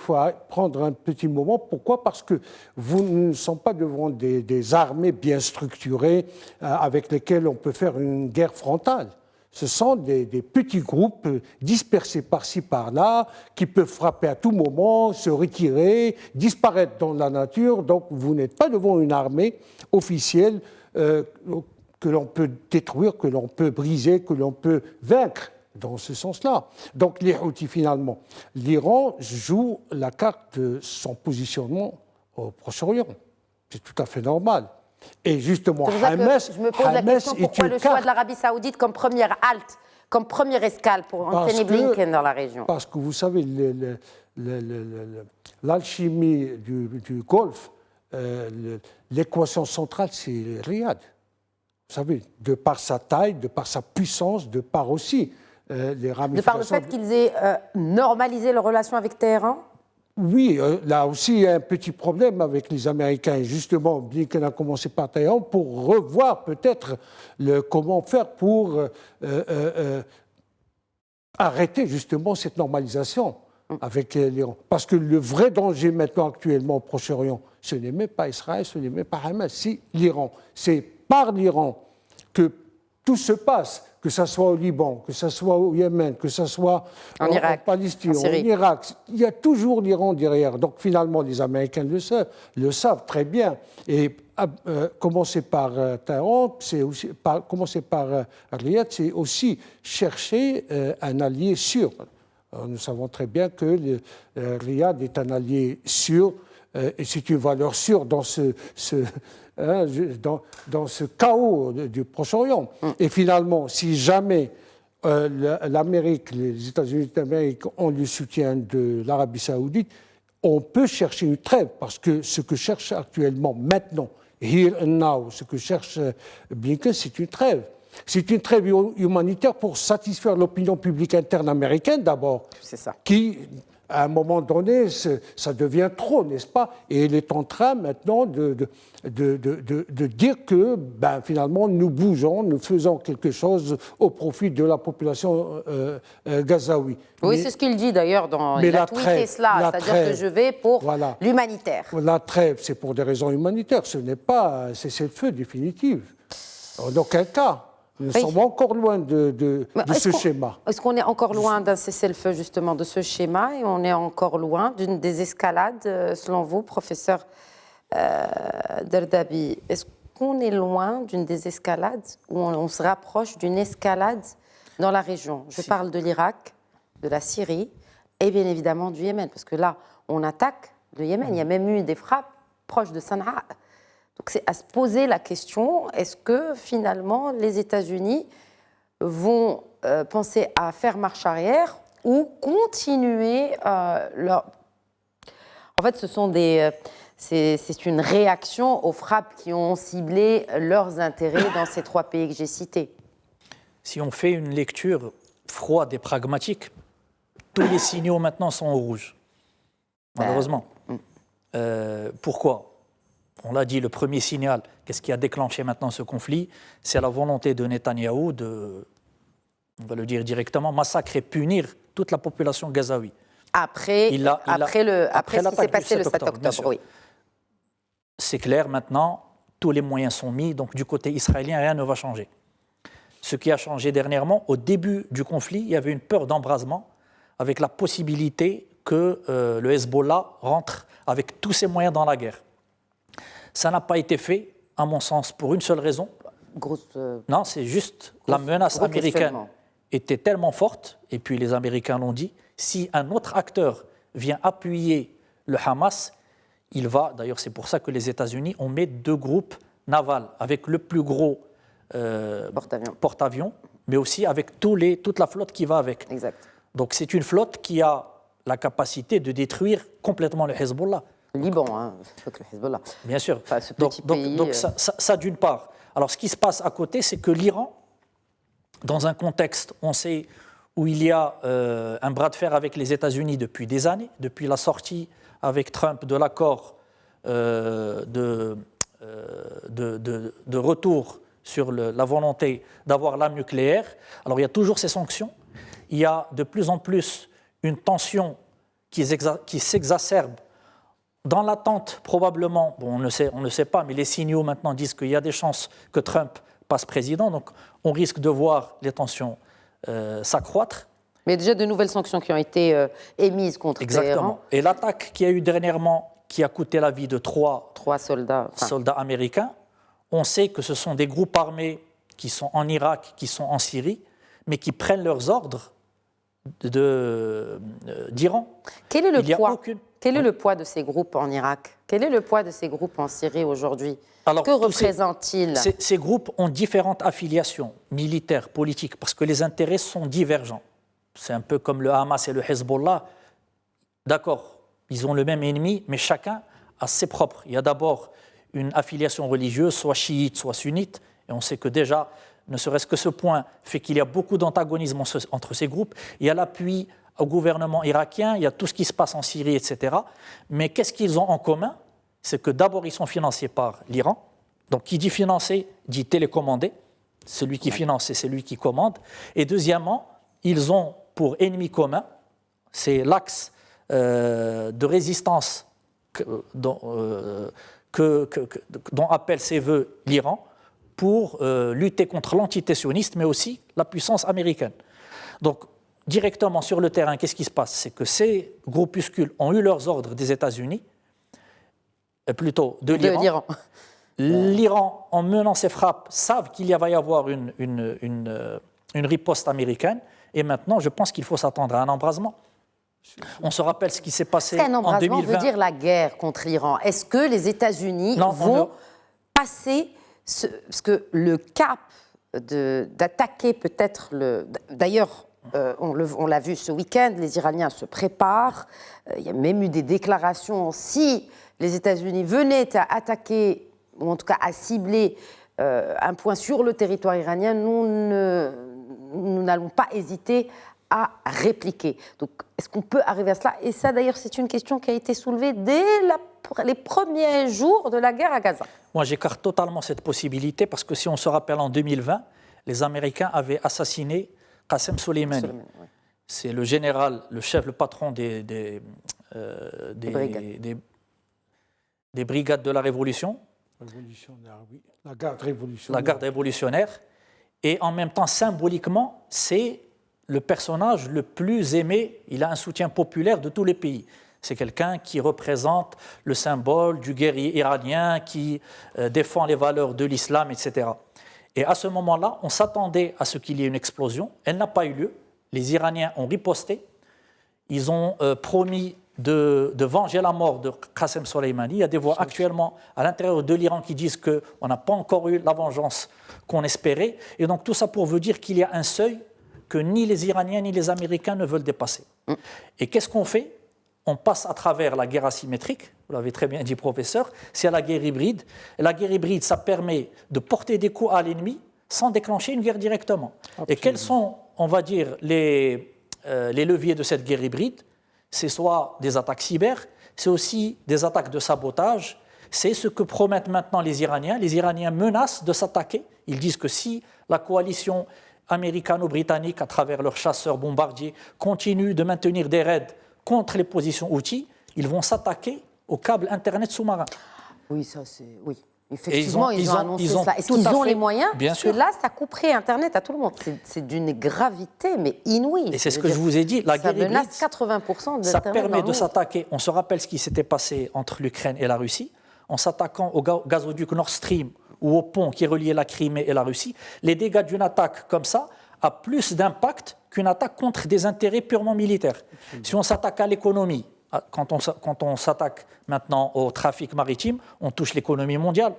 prendre un petit moment. Pourquoi? Parce que vous ne sommes pas devant des armées bien structurées avec lesquelles on peut faire une guerre frontale. Ce sont des petits groupes dispersés par-ci, par-là, qui peuvent frapper à tout moment, se retirer, disparaître dans la nature. Donc, vous n'êtes pas devant une armée officielle que l'on peut détruire, que l'on peut briser, que l'on peut vaincre, dans ce sens-là. Donc, les Houthis, finalement, l'Iran joue la carte de son positionnement au Proche-Orient. C'est tout à fait normal. Et justement, Hamas, je me pose la question, pourquoi le choix de l'Arabie Saoudite comme première halte, comme première escale pour Anthony Blinken dans la région? Parce que vous savez, l'alchimie du Golfe, l'équation centrale, c'est Riyad. Vous savez, de par sa taille, de par sa puissance, de par aussi les ramifications. De par le fait qu'ils aient normalisé leurs relations avec Téhéran? Oui, là aussi, il y a un petit problème avec les Américains. Et justement, Blinken a commencé par Téhéran pour revoir peut-être comment faire pour arrêter justement cette normalisation avec l'Iran. Parce que le vrai danger maintenant actuellement au Proche-Orient, ce n'est même pas Israël, ce n'est même pas Hamas, c'est l'Iran. C'est par l'Iran que tout se passe, que ce soit au Liban, que ce soit au Yémen, que ce soit en Palestine, en Irak. Il y a toujours l'Iran derrière. Donc finalement, les Américains le savent très bien. Et commencer par Téhéran, c'est aussi commencer par Riyad, c'est aussi chercher un allié sûr. Alors, nous savons très bien que Riyad est un allié sûr, et c'est une valeur sûre dans dans ce chaos du Proche-Orient. Et finalement, si jamais l'Amérique, les États-Unis d'Amérique ont le soutien de l'Arabie Saoudite, on peut chercher une trêve, parce que ce que cherche actuellement, maintenant, here and now, ce que cherche Blinken, c'est une trêve. C'est une trêve humanitaire pour satisfaire l'opinion publique interne américaine d'abord. C'est ça. Qui, à un moment donné, ça devient trop, n'est-ce pas? Et il est en train maintenant de dire que finalement nous bougeons, nous faisons quelque chose au profit de la population gazaoui. Oui, c'est ce qu'il dit d'ailleurs dans la tweet cela, c'est-à-dire que je vais pour l'humanitaire. La trêve, c'est pour des raisons humanitaires, ce n'est pas un cessez-le-feu définitif. En aucun cas. Nous sommes encore loin de ce schéma. Est-ce qu'on est encore loin d'un cessez-le-feu, justement, de ce schéma, et on est encore loin d'une désescalade, selon vous, professeur Derdabi? qu'on est loin d'une désescalade ou on se rapproche d'une escalade dans la région? Je parle de l'Irak, de la Syrie et bien évidemment du Yémen, parce que là, on attaque le Yémen. Il y a même eu des frappes proches de Sanaa. Donc c'est à se poser la question, est-ce que finalement les États-Unis vont penser à faire marche arrière ou continuer leur... En fait, ce sont des... c'est une réaction aux frappes qui ont ciblé leurs intérêts dans ces trois pays que j'ai cités. Si on fait une lecture froide et pragmatique, tous les signaux maintenant sont au rouge, malheureusement. Pourquoi? On l'a dit, le premier signal, qu'est-ce qui a déclenché maintenant ce conflit? C'est la volonté de Netanyahou de, on va le dire directement, massacrer, punir toute la population gazaoui. Après ce qui s'est passé le 7 octobre, oui. C'est clair, maintenant, tous les moyens sont mis, donc du côté israélien, rien ne va changer. Ce qui a changé dernièrement, au début du conflit, il y avait une peur d'embrasement avec la possibilité que le Hezbollah rentre avec tous ses moyens dans la guerre. Ça n'a pas été fait, à mon sens, pour une seule raison. Non, c'est juste la menace américaine était tellement forte, et puis les Américains l'ont dit, si un autre acteur vient appuyer le Hamas, il va, d'ailleurs c'est pour ça que les États-Unis ont mis 2 groupes navals, avec le plus gros porte-avions, mais aussi avec toute la flotte qui va avec. Exact. Donc c'est une flotte qui a la capacité de détruire complètement le Hezbollah. Le Liban, hein, le Hezbollah. Bien sûr. Enfin, ce petit pays, donc ça d'une part. Alors ce qui se passe à côté, c'est que l'Iran, dans un contexte, on sait, où il y a un bras de fer avec les États-Unis depuis des années, depuis la sortie avec Trump de l'accord de retour sur la volonté d'avoir l'arme nucléaire. Alors il y a toujours ces sanctions. Il y a de plus en plus une tension qui s'exacerbe dans l'attente probablement, bon, on ne sait pas, mais les signaux maintenant disent qu'il y a des chances que Trump passe président, donc on risque de voir les tensions s'accroître. Mais déjà de nouvelles sanctions qui ont été émises contre Téhéran. Et l'attaque qu'il y a eu dernièrement, qui a coûté la vie de 3 soldats américains, on sait que ce sont des groupes armés qui sont en Irak, qui sont en Syrie, mais qui prennent leurs ordres d'Iran. Quel est le poids de ces groupes en Irak? Quel est le poids de ces groupes en Syrie aujourd'hui? Que représentent-ils? Ces groupes ont différentes affiliations militaires, politiques, parce que les intérêts sont divergents. C'est un peu comme le Hamas et le Hezbollah. D'accord, ils ont le même ennemi, mais chacun a ses propres. Il y a d'abord une affiliation religieuse, soit chiite, soit sunnite, et on sait que déjà, ne serait-ce que ce point fait qu'il y a beaucoup d'antagonisme entre ces groupes. Il y a l'appui au gouvernement irakien, il y a tout ce qui se passe en Syrie, etc. Mais qu'est-ce qu'ils ont en commun? C'est que d'abord, ils sont financés par l'Iran. Donc, qui dit financer, dit télécommander. Celui qui finance, c'est celui qui commande. Et deuxièmement, ils ont pour ennemi commun, c'est l'axe de résistance dont appelle ses voeux l'Iran, pour lutter contre l'entité sioniste, mais aussi la puissance américaine. Donc, directement sur le terrain, qu'est-ce qui se passe? C'est que ces groupuscules ont eu leurs ordres des États-Unis, plutôt de l'Iran. L'Iran, en menant ses frappes, savent qu'il va y avoir une riposte américaine, et maintenant, je pense qu'il faut s'attendre à un embrasement. On se rappelle ce qui s'est passé en 2020. Un embrasement veut dire la guerre contre l'Iran. Est-ce que les États-Unis vont passer... Parce que le cap d'attaquer peut-être D'ailleurs, on l'a vu ce week-end, les Iraniens se préparent. Il y a même eu des déclarations. Si les États-Unis venaient à attaquer, ou en tout cas à cibler un point sur le territoire iranien, nous n'allons pas hésiter à répliquer. Donc, est-ce qu'on peut arriver à cela? Et ça, d'ailleurs, c'est une question qui a été soulevée dès les premiers jours de la guerre à Gaza. Moi, j'écarte totalement cette possibilité parce que si on se rappelle, en 2020, les Américains avaient assassiné Qassem Soleimani. Oui. C'est le général, le chef, le patron des brigades de la Révolution. Révolutionnaire, oui. La garde révolutionnaire. La garde révolutionnaire. Et en même temps, symboliquement, c'est le personnage le plus aimé. Il a un soutien populaire de tous les pays. C'est quelqu'un qui représente le symbole du guerrier iranien qui défend les valeurs de l'islam, etc. Et à ce moment-là, on s'attendait à ce qu'il y ait une explosion. Elle n'a pas eu lieu. Les Iraniens ont riposté. Ils ont promis de venger la mort de Qasem Soleimani. Il y a des voix actuellement à l'intérieur de l'Iran qui disent qu'on n'a pas encore eu la vengeance qu'on espérait. Et donc tout ça pour vous dire qu'il y a un seuil que ni les Iraniens ni les Américains ne veulent dépasser. Et qu'est-ce qu'on fait ? On passe à travers la guerre asymétrique, vous l'avez très bien dit, professeur, c'est la guerre hybride. Et la guerre hybride, ça permet de porter des coups à l'ennemi sans déclencher une guerre directement. Absolument. Et quels sont, on va dire, les leviers de cette guerre hybride ? C'est soit des attaques cyber, c'est aussi des attaques de sabotage, c'est ce que promettent maintenant les Iraniens. Les Iraniens menacent de s'attaquer. Ils disent que si la coalition américano-britannique, à travers leurs chasseurs bombardiers, continue de maintenir des raids contre les positions outils, ils vont s'attaquer au câble Internet sous-marin. Oui, ça c'est... Oui. Effectivement, ils ont annoncé cela. Est-ce qu'ils ont les moyens ? Bien Parce sûr. que là, ça couperait Internet à tout le monde. C'est d'une gravité, mais inouïe. Et c'est ce que je vous ai dit. La guerre hybride, 80% de ça permet de s'attaquer. On se rappelle ce qui s'était passé entre l'Ukraine et la Russie. En s'attaquant au gazoduc Nord Stream ou au pont qui reliait la Crimée et la Russie, les dégâts d'une attaque comme ça a plus d'impact qu'une attaque contre des intérêts purement militaires. Si on s'attaque à l'économie, quand on s'attaque maintenant au trafic maritime, on touche l'économie mondiale.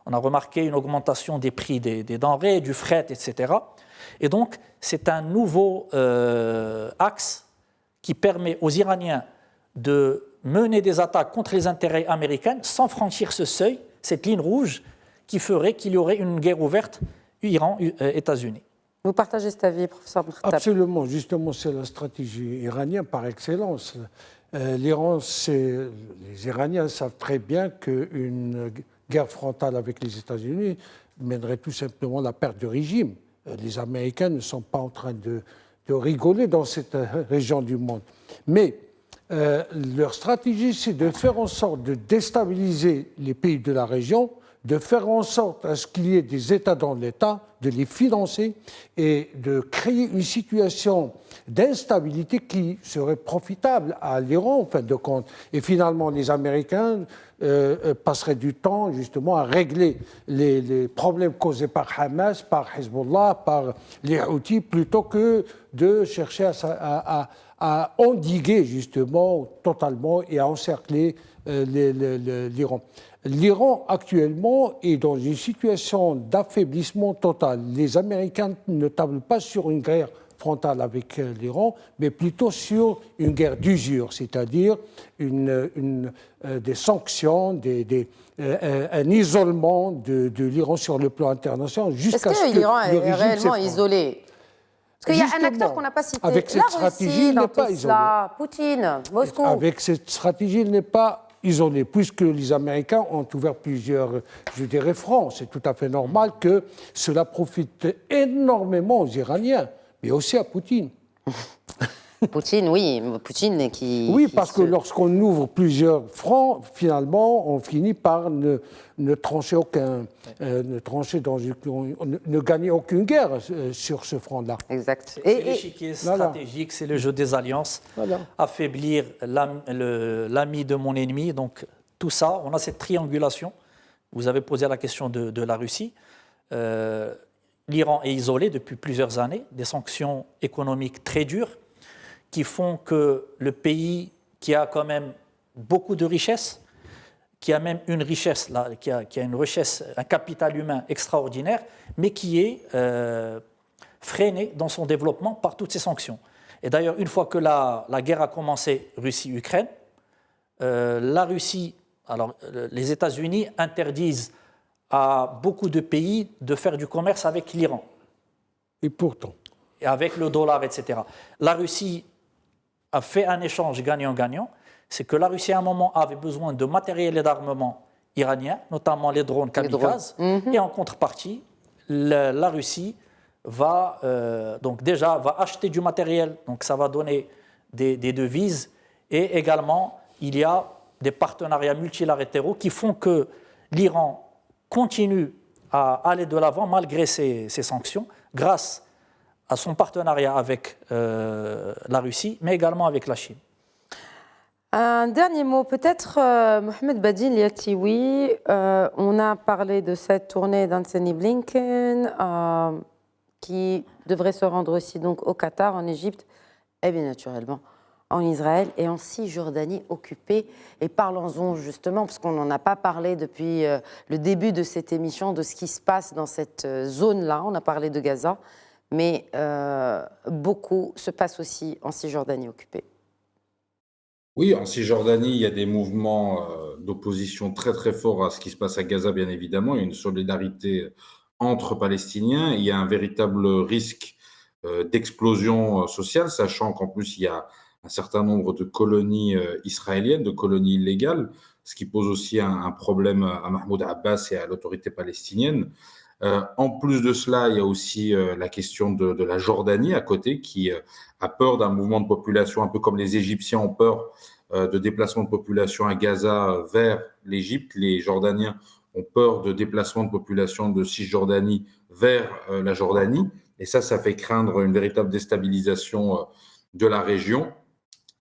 On a remarqué une augmentation des prix des denrées, du fret, etc. Et donc, c'est un nouveau axe qui permet aux Iraniens de mener des attaques contre les intérêts américains sans franchir ce seuil, cette ligne rouge qui ferait qu'il y aurait une guerre ouverte Iran-États-Unis. Vous partagez cet avis, professeur Mertab ? Absolument. Justement, c'est la stratégie iranienne par excellence. L'Iran, les Iraniens savent très bien qu'une guerre frontale avec les États-Unis mènerait tout simplement à la perte de régime. Les Américains ne sont pas en train de rigoler dans cette région du monde. Mais leur stratégie, c'est de faire en sorte de déstabiliser les pays de la région, de faire en sorte à ce qu'il y ait des États dans l'État, de les financer et de créer une situation d'instabilité qui serait profitable à l'Iran, en fin de compte. Et finalement, les Américains passeraient du temps, justement, à régler les problèmes causés par Hamas, par Hezbollah, par les Houthis, plutôt que de chercher à endiguer, justement, totalement et à encercler l'Iran. L'Iran, actuellement, est dans une situation d'affaiblissement total. Les Américains ne tablent pas sur une guerre frontale avec l'Iran, mais plutôt sur une guerre d'usure, c'est-à-dire des sanctions, un isolement de l'Iran sur le plan international jusqu'à ce que l'Iran est régime réellement s'effondre. Isolé ? Parce qu'il y a un acteur qu'on n'a pas cité. Avec cette stratégie, il n'est pas isolé. Poutine, Moscou. Avec cette stratégie, il n'est pas isolé, puisque les Américains ont ouvert plusieurs, je dirais, fronts. C'est tout à fait normal que cela profite énormément aux Iraniens, mais aussi à Poutine. Poutine, oui. Poutine qui... Oui, parce que lorsqu'on ouvre plusieurs fronts, finalement, on finit par ne trancher ne gagner aucune guerre sur ce front-là. Exact. C'est l'échiquier stratégique, c'est le jeu des alliances. Voilà. Affaiblir l'ami de mon ennemi. Donc, tout ça, on a cette triangulation. Vous avez posé la question de la Russie. L'Iran est isolé depuis plusieurs années, des sanctions économiques très dures, qui font que le pays qui a quand même beaucoup de richesses, qui a même une richesse, là, qui a une richesse, un capital humain extraordinaire, mais qui est freiné dans son développement par toutes ces sanctions. Et d'ailleurs, une fois que la guerre a commencé, Russie-Ukraine, la Russie, alors les États-Unis interdisent à beaucoup de pays de faire du commerce avec l'Iran. Et pourtant. Et avec le dollar, etc. La Russie a fait un échange gagnant-gagnant, c'est que la Russie à un moment avait besoin de matériel et d'armement iranien, notamment les drones kamikazes, et en contrepartie, la Russie va acheter du matériel, donc ça va donner des devises, et également il y a des partenariats multilatéraux qui font que l'Iran continue à aller de l'avant malgré ces sanctions, grâce à son partenariat avec la Russie, mais également avec la Chine. Un dernier mot, peut-être, Mohamed Badine Liatioui. On a parlé de cette tournée d'Anthony Blinken qui devrait se rendre aussi donc au Qatar, en Égypte et bien naturellement en Israël et en Cisjordanie occupée. Et parlons-en justement, parce qu'on n'en a pas parlé depuis le début de cette émission, de ce qui se passe dans cette zone-là. On a parlé de Gaza, mais beaucoup se passe aussi en Cisjordanie occupée. Oui, en Cisjordanie, il y a des mouvements d'opposition très très forts à ce qui se passe à Gaza, bien évidemment. Il y a une solidarité entre Palestiniens. Il y a un véritable risque d'explosion sociale, sachant qu'en plus, il y a un certain nombre de colonies israéliennes, de colonies illégales, ce qui pose aussi un problème à Mahmoud Abbas et à l'autorité palestinienne. En plus de cela, il y a aussi la question de la Jordanie à côté, qui a peur d'un mouvement de population, un peu comme les Égyptiens ont peur de déplacement de population à Gaza vers l'Égypte. Les Jordaniens ont peur de déplacement de population de Cisjordanie vers la Jordanie. Et ça fait craindre une véritable déstabilisation de la région.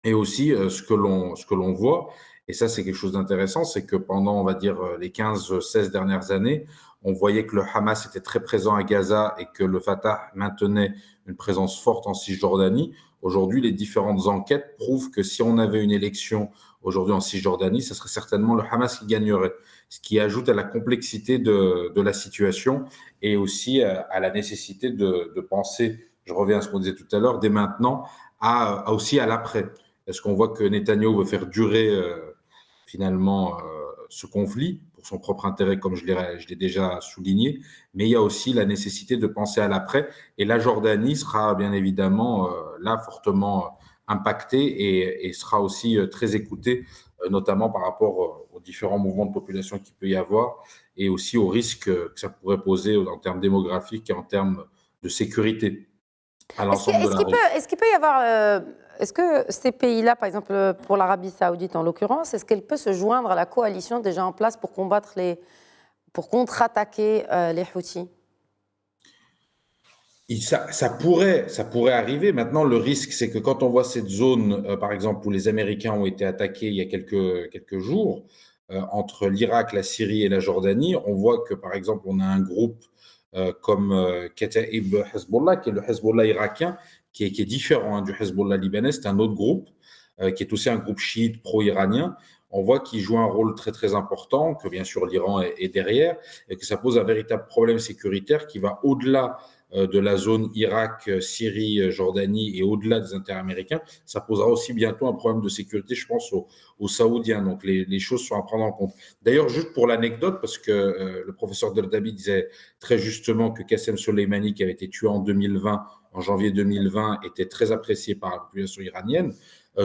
Et aussi, ce que l'on voit, et ça c'est quelque chose d'intéressant, c'est que pendant, on va dire, les 15-16 dernières années, on voyait que le Hamas était très présent à Gaza et que le Fatah maintenait une présence forte en Cisjordanie. Aujourd'hui, les différentes enquêtes prouvent que si on avait une élection aujourd'hui en Cisjordanie, ce serait certainement le Hamas qui gagnerait, ce qui ajoute à la complexité de la situation et aussi à la nécessité de penser, je reviens à ce qu'on disait tout à l'heure, dès maintenant, aussi à l'après. Est-ce qu'on voit que Netanyahou veut faire durer finalement ce conflit pour son propre intérêt, comme je l'ai déjà souligné, mais il y a aussi la nécessité de penser à l'après. Et la Jordanie sera bien évidemment là fortement impactée et sera aussi très écoutée, notamment par rapport aux différents mouvements de population qu'il peut y avoir et aussi aux risques que ça pourrait poser en termes démographiques et en termes de sécurité à l'ensemble de la région. Est-ce qu'il peut y avoir... Est-ce que ces pays-là, par exemple pour l'Arabie Saoudite en l'occurrence, est-ce qu'elle peut se joindre à la coalition déjà en place pour pour contre-attaquer les Houthis? Ça pourrait arriver. Maintenant, le risque, c'est que quand on voit cette zone, par exemple, où les Américains ont été attaqués il y a quelques jours, entre l'Irak, la Syrie et la Jordanie, on voit que, par exemple, on a un groupe comme Kataib Hezbollah, qui est le Hezbollah irakien, qui est différent du Hezbollah libanais. C'est un autre groupe qui est aussi un groupe chiite pro-iranien. On voit qu'il joue un rôle très très important, que bien sûr l'Iran est derrière, et que ça pose un véritable problème sécuritaire qui va au-delà de la zone Irak, Syrie, Jordanie et au-delà des intérêts américains. Ça posera aussi bientôt un problème de sécurité, je pense, aux Saoudiens. Donc les choses sont à prendre en compte. D'ailleurs, juste pour l'anecdote, parce que le professeur Derdabi disait très justement que Qassem Soleimani, qui avait été tué en 2020, en janvier 2020, était très apprécié par la population iranienne.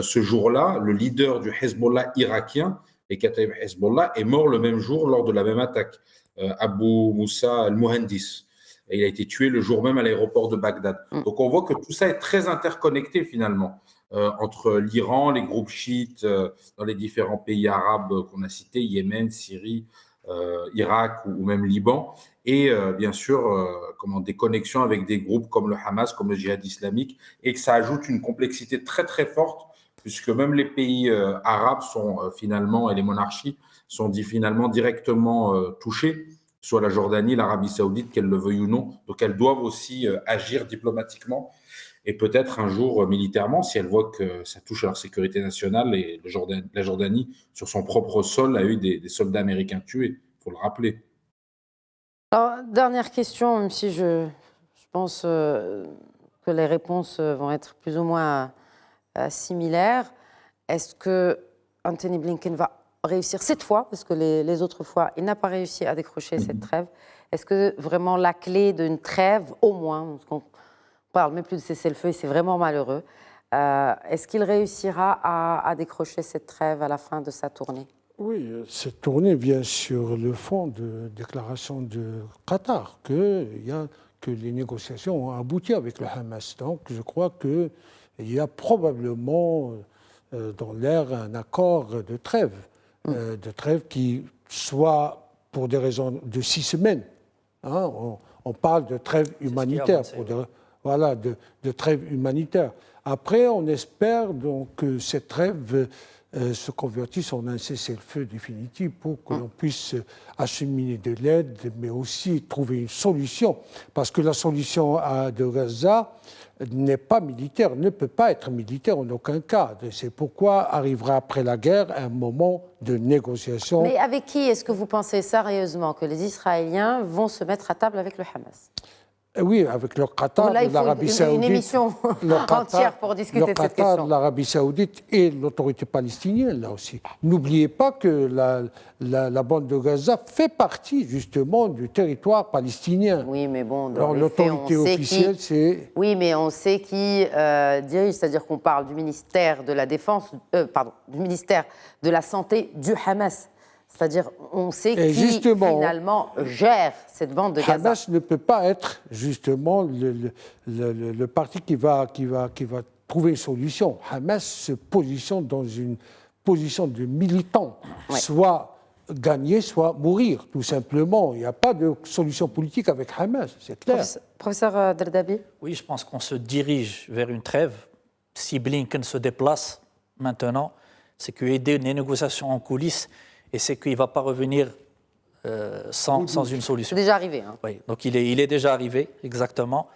Ce jour-là, le leader du Hezbollah irakien, et Kataib Hezbollah, est mort le même jour lors de la même attaque, Abu Moussa al-Muhandis. Et il a été tué le jour même à l'aéroport de Bagdad. Donc on voit que tout ça est très interconnecté finalement, entre l'Iran, les groupes chiites dans les différents pays arabes qu'on a cités, Yémen, Syrie, Irak ou même Liban, et bien sûr des connexions avec des groupes comme le Hamas, comme le djihad islamique, et que ça ajoute une complexité très très forte, puisque même les pays arabes sont finalement, et les monarchies sont finalement directement touchés, soit la Jordanie, l'Arabie Saoudite, qu'elles le veuillent ou non. Donc elles doivent aussi agir diplomatiquement et peut-être un jour militairement, si elles voient que ça touche à leur sécurité nationale. Et la Jordanie, sur son propre sol, a eu des soldats américains tués, il faut le rappeler. Alors, dernière question, même si je pense que les réponses vont être plus ou moins similaires. Est-ce que Anthony Blinken va réussir cette fois, parce que les autres fois, il n'a pas réussi à décrocher cette trêve? Est-ce que vraiment la clé d'une trêve, au moins, parce qu'on parle même plus de cessez-le-feu et c'est vraiment malheureux, est-ce qu'il réussira à décrocher cette trêve à la fin de sa tournée? Oui, cette tournée vient sur le fond de déclaration de Qatar, que les négociations ont abouti avec le Hamas. Donc je crois qu'il y a probablement dans l'air un accord de trêve qui soit pour des raisons de 6 semaines. Hein, on parle de trêve humanitaire, de trêve humanitaire. Après, on espère donc que cette trêve se convertisse en un cessez-le-feu définitif pour que l'on puisse acheminer de l'aide, mais aussi trouver une solution. Parce que la solution de Gaza n'est pas militaire, ne peut pas être militaire en aucun cas. C'est pourquoi arrivera après la guerre un moment de négociation. Mais avec qui est-ce que vous pensez sérieusement que les Israéliens vont se mettre à table avec le Hamas? Oui, avec le Qatar, l'Arabie Saoudite. Une émission entière pour discuter de cette question. Le Qatar, l'Arabie Saoudite et l'autorité palestinienne, là aussi. N'oubliez pas que la bande de Gaza fait partie, justement, du territoire palestinien. Oui, mais bon, dans l'autorité officielle, c'est... Oui, mais on sait qui dirige, c'est-à-dire qu'on parle du ministère de la Défense, du ministère de la Santé du Hamas. C'est-à-dire, on sait qui, finalement, gère cette bande de Gaza. Hamas ne peut pas être, justement, le parti qui va trouver une solution. Hamas se positionne dans une position de militant, soit gagner, soit mourir, tout simplement. Il n'y a pas de solution politique avec Hamas, c'est clair. Professeur Dardabi? Oui, je pense qu'on se dirige vers une trêve. Si Blinken se déplace maintenant, c'est qu'il y a des négociations en coulisses. Et c'est qu'il ne va pas revenir sans une solution. C'est déjà arrivé. Hein. Oui, donc il est déjà arrivé, exactement.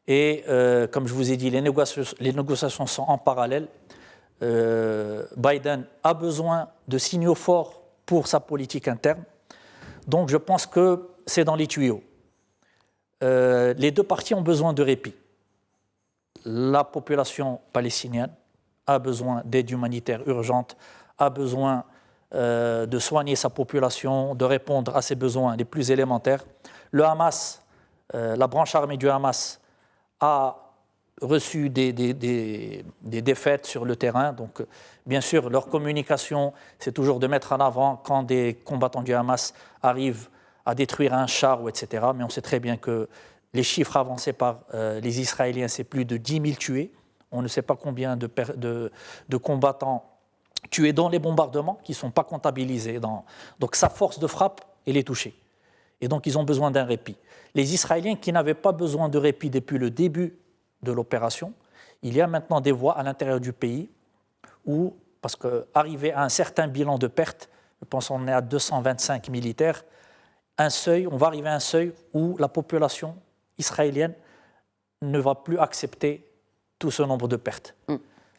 Et comme je vous ai dit, les négociations sont en parallèle. Biden a besoin de signaux forts pour sa politique interne. Donc je pense que c'est dans les tuyaux. Les deux parties ont besoin de répit. La population palestinienne a besoin d'aide humanitaire urgente, a besoin de soigner sa population, de répondre à ses besoins les plus élémentaires. Le Hamas, la branche armée du Hamas, a reçu des défaites sur le terrain. Donc, bien sûr, leur communication, c'est toujours de mettre en avant quand des combattants du Hamas arrivent à détruire un char, etc. Mais on sait très bien que les chiffres avancés par les Israéliens, c'est plus de 10 000 tués. On ne sait pas combien de combattants tués dans les bombardements qui ne sont pas comptabilisés. Donc sa force de frappe, elle est touchée. Et donc ils ont besoin d'un répit. Les Israéliens qui n'avaient pas besoin de répit depuis le début de l'opération, il y a maintenant des voies à l'intérieur du pays où, parce qu'arriver à un certain bilan de pertes, je pense qu'on est à 225 militaires, on va arriver à un seuil où la population israélienne ne va plus accepter tout ce nombre de pertes.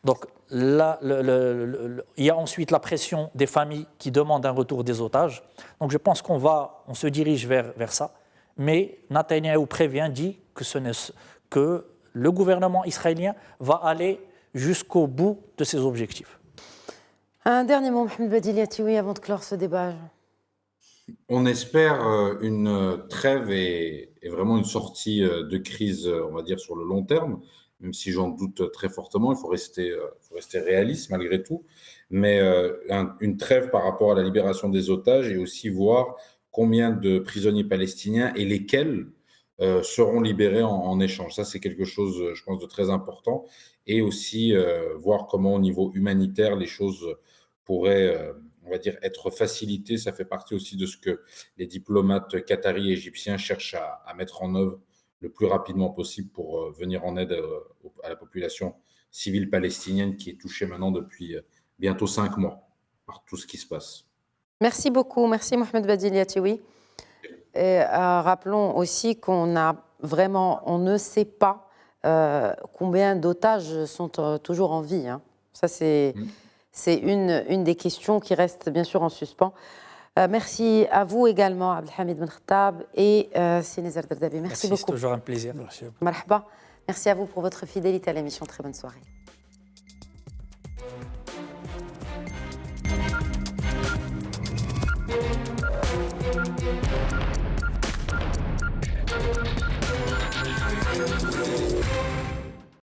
Donc là, il y a ensuite la pression des familles qui demandent un retour des otages. Donc je pense qu'on se dirige vers ça. Mais Netanyahou dit que le gouvernement israélien va aller jusqu'au bout de ses objectifs. Un dernier mot, Mohamed Badili Atioui, avant de clore ce débat. On espère une trêve et vraiment une sortie de crise, on va dire, sur le long terme. Même si j'en doute très fortement, il faut rester réaliste malgré tout, mais une trêve par rapport à la libération des otages et aussi voir combien de prisonniers palestiniens et lesquels seront libérés en échange. Ça, c'est quelque chose, je pense, de très important. Et aussi voir comment, au niveau humanitaire, les choses pourraient, on va dire, être facilitées. Ça fait partie aussi de ce que les diplomates qataris et égyptiens cherchent à mettre en œuvre le plus rapidement possible pour venir en aide à la population civile palestinienne qui est touchée maintenant depuis bientôt 5 mois par tout ce qui se passe. Merci beaucoup. Merci Mohamed Badili Atioui. Rappelons aussi on ne sait pas combien d'otages sont toujours en vie. Hein. Ça, c'est une des questions qui reste bien sûr en suspens. Merci à vous également, Abdelhamid Ben Khattab et Nézar Dardabi. Merci beaucoup. C'est toujours un plaisir. Merci à vous. Marhaba. Merci à vous pour votre fidélité à l'émission. Très bonne soirée.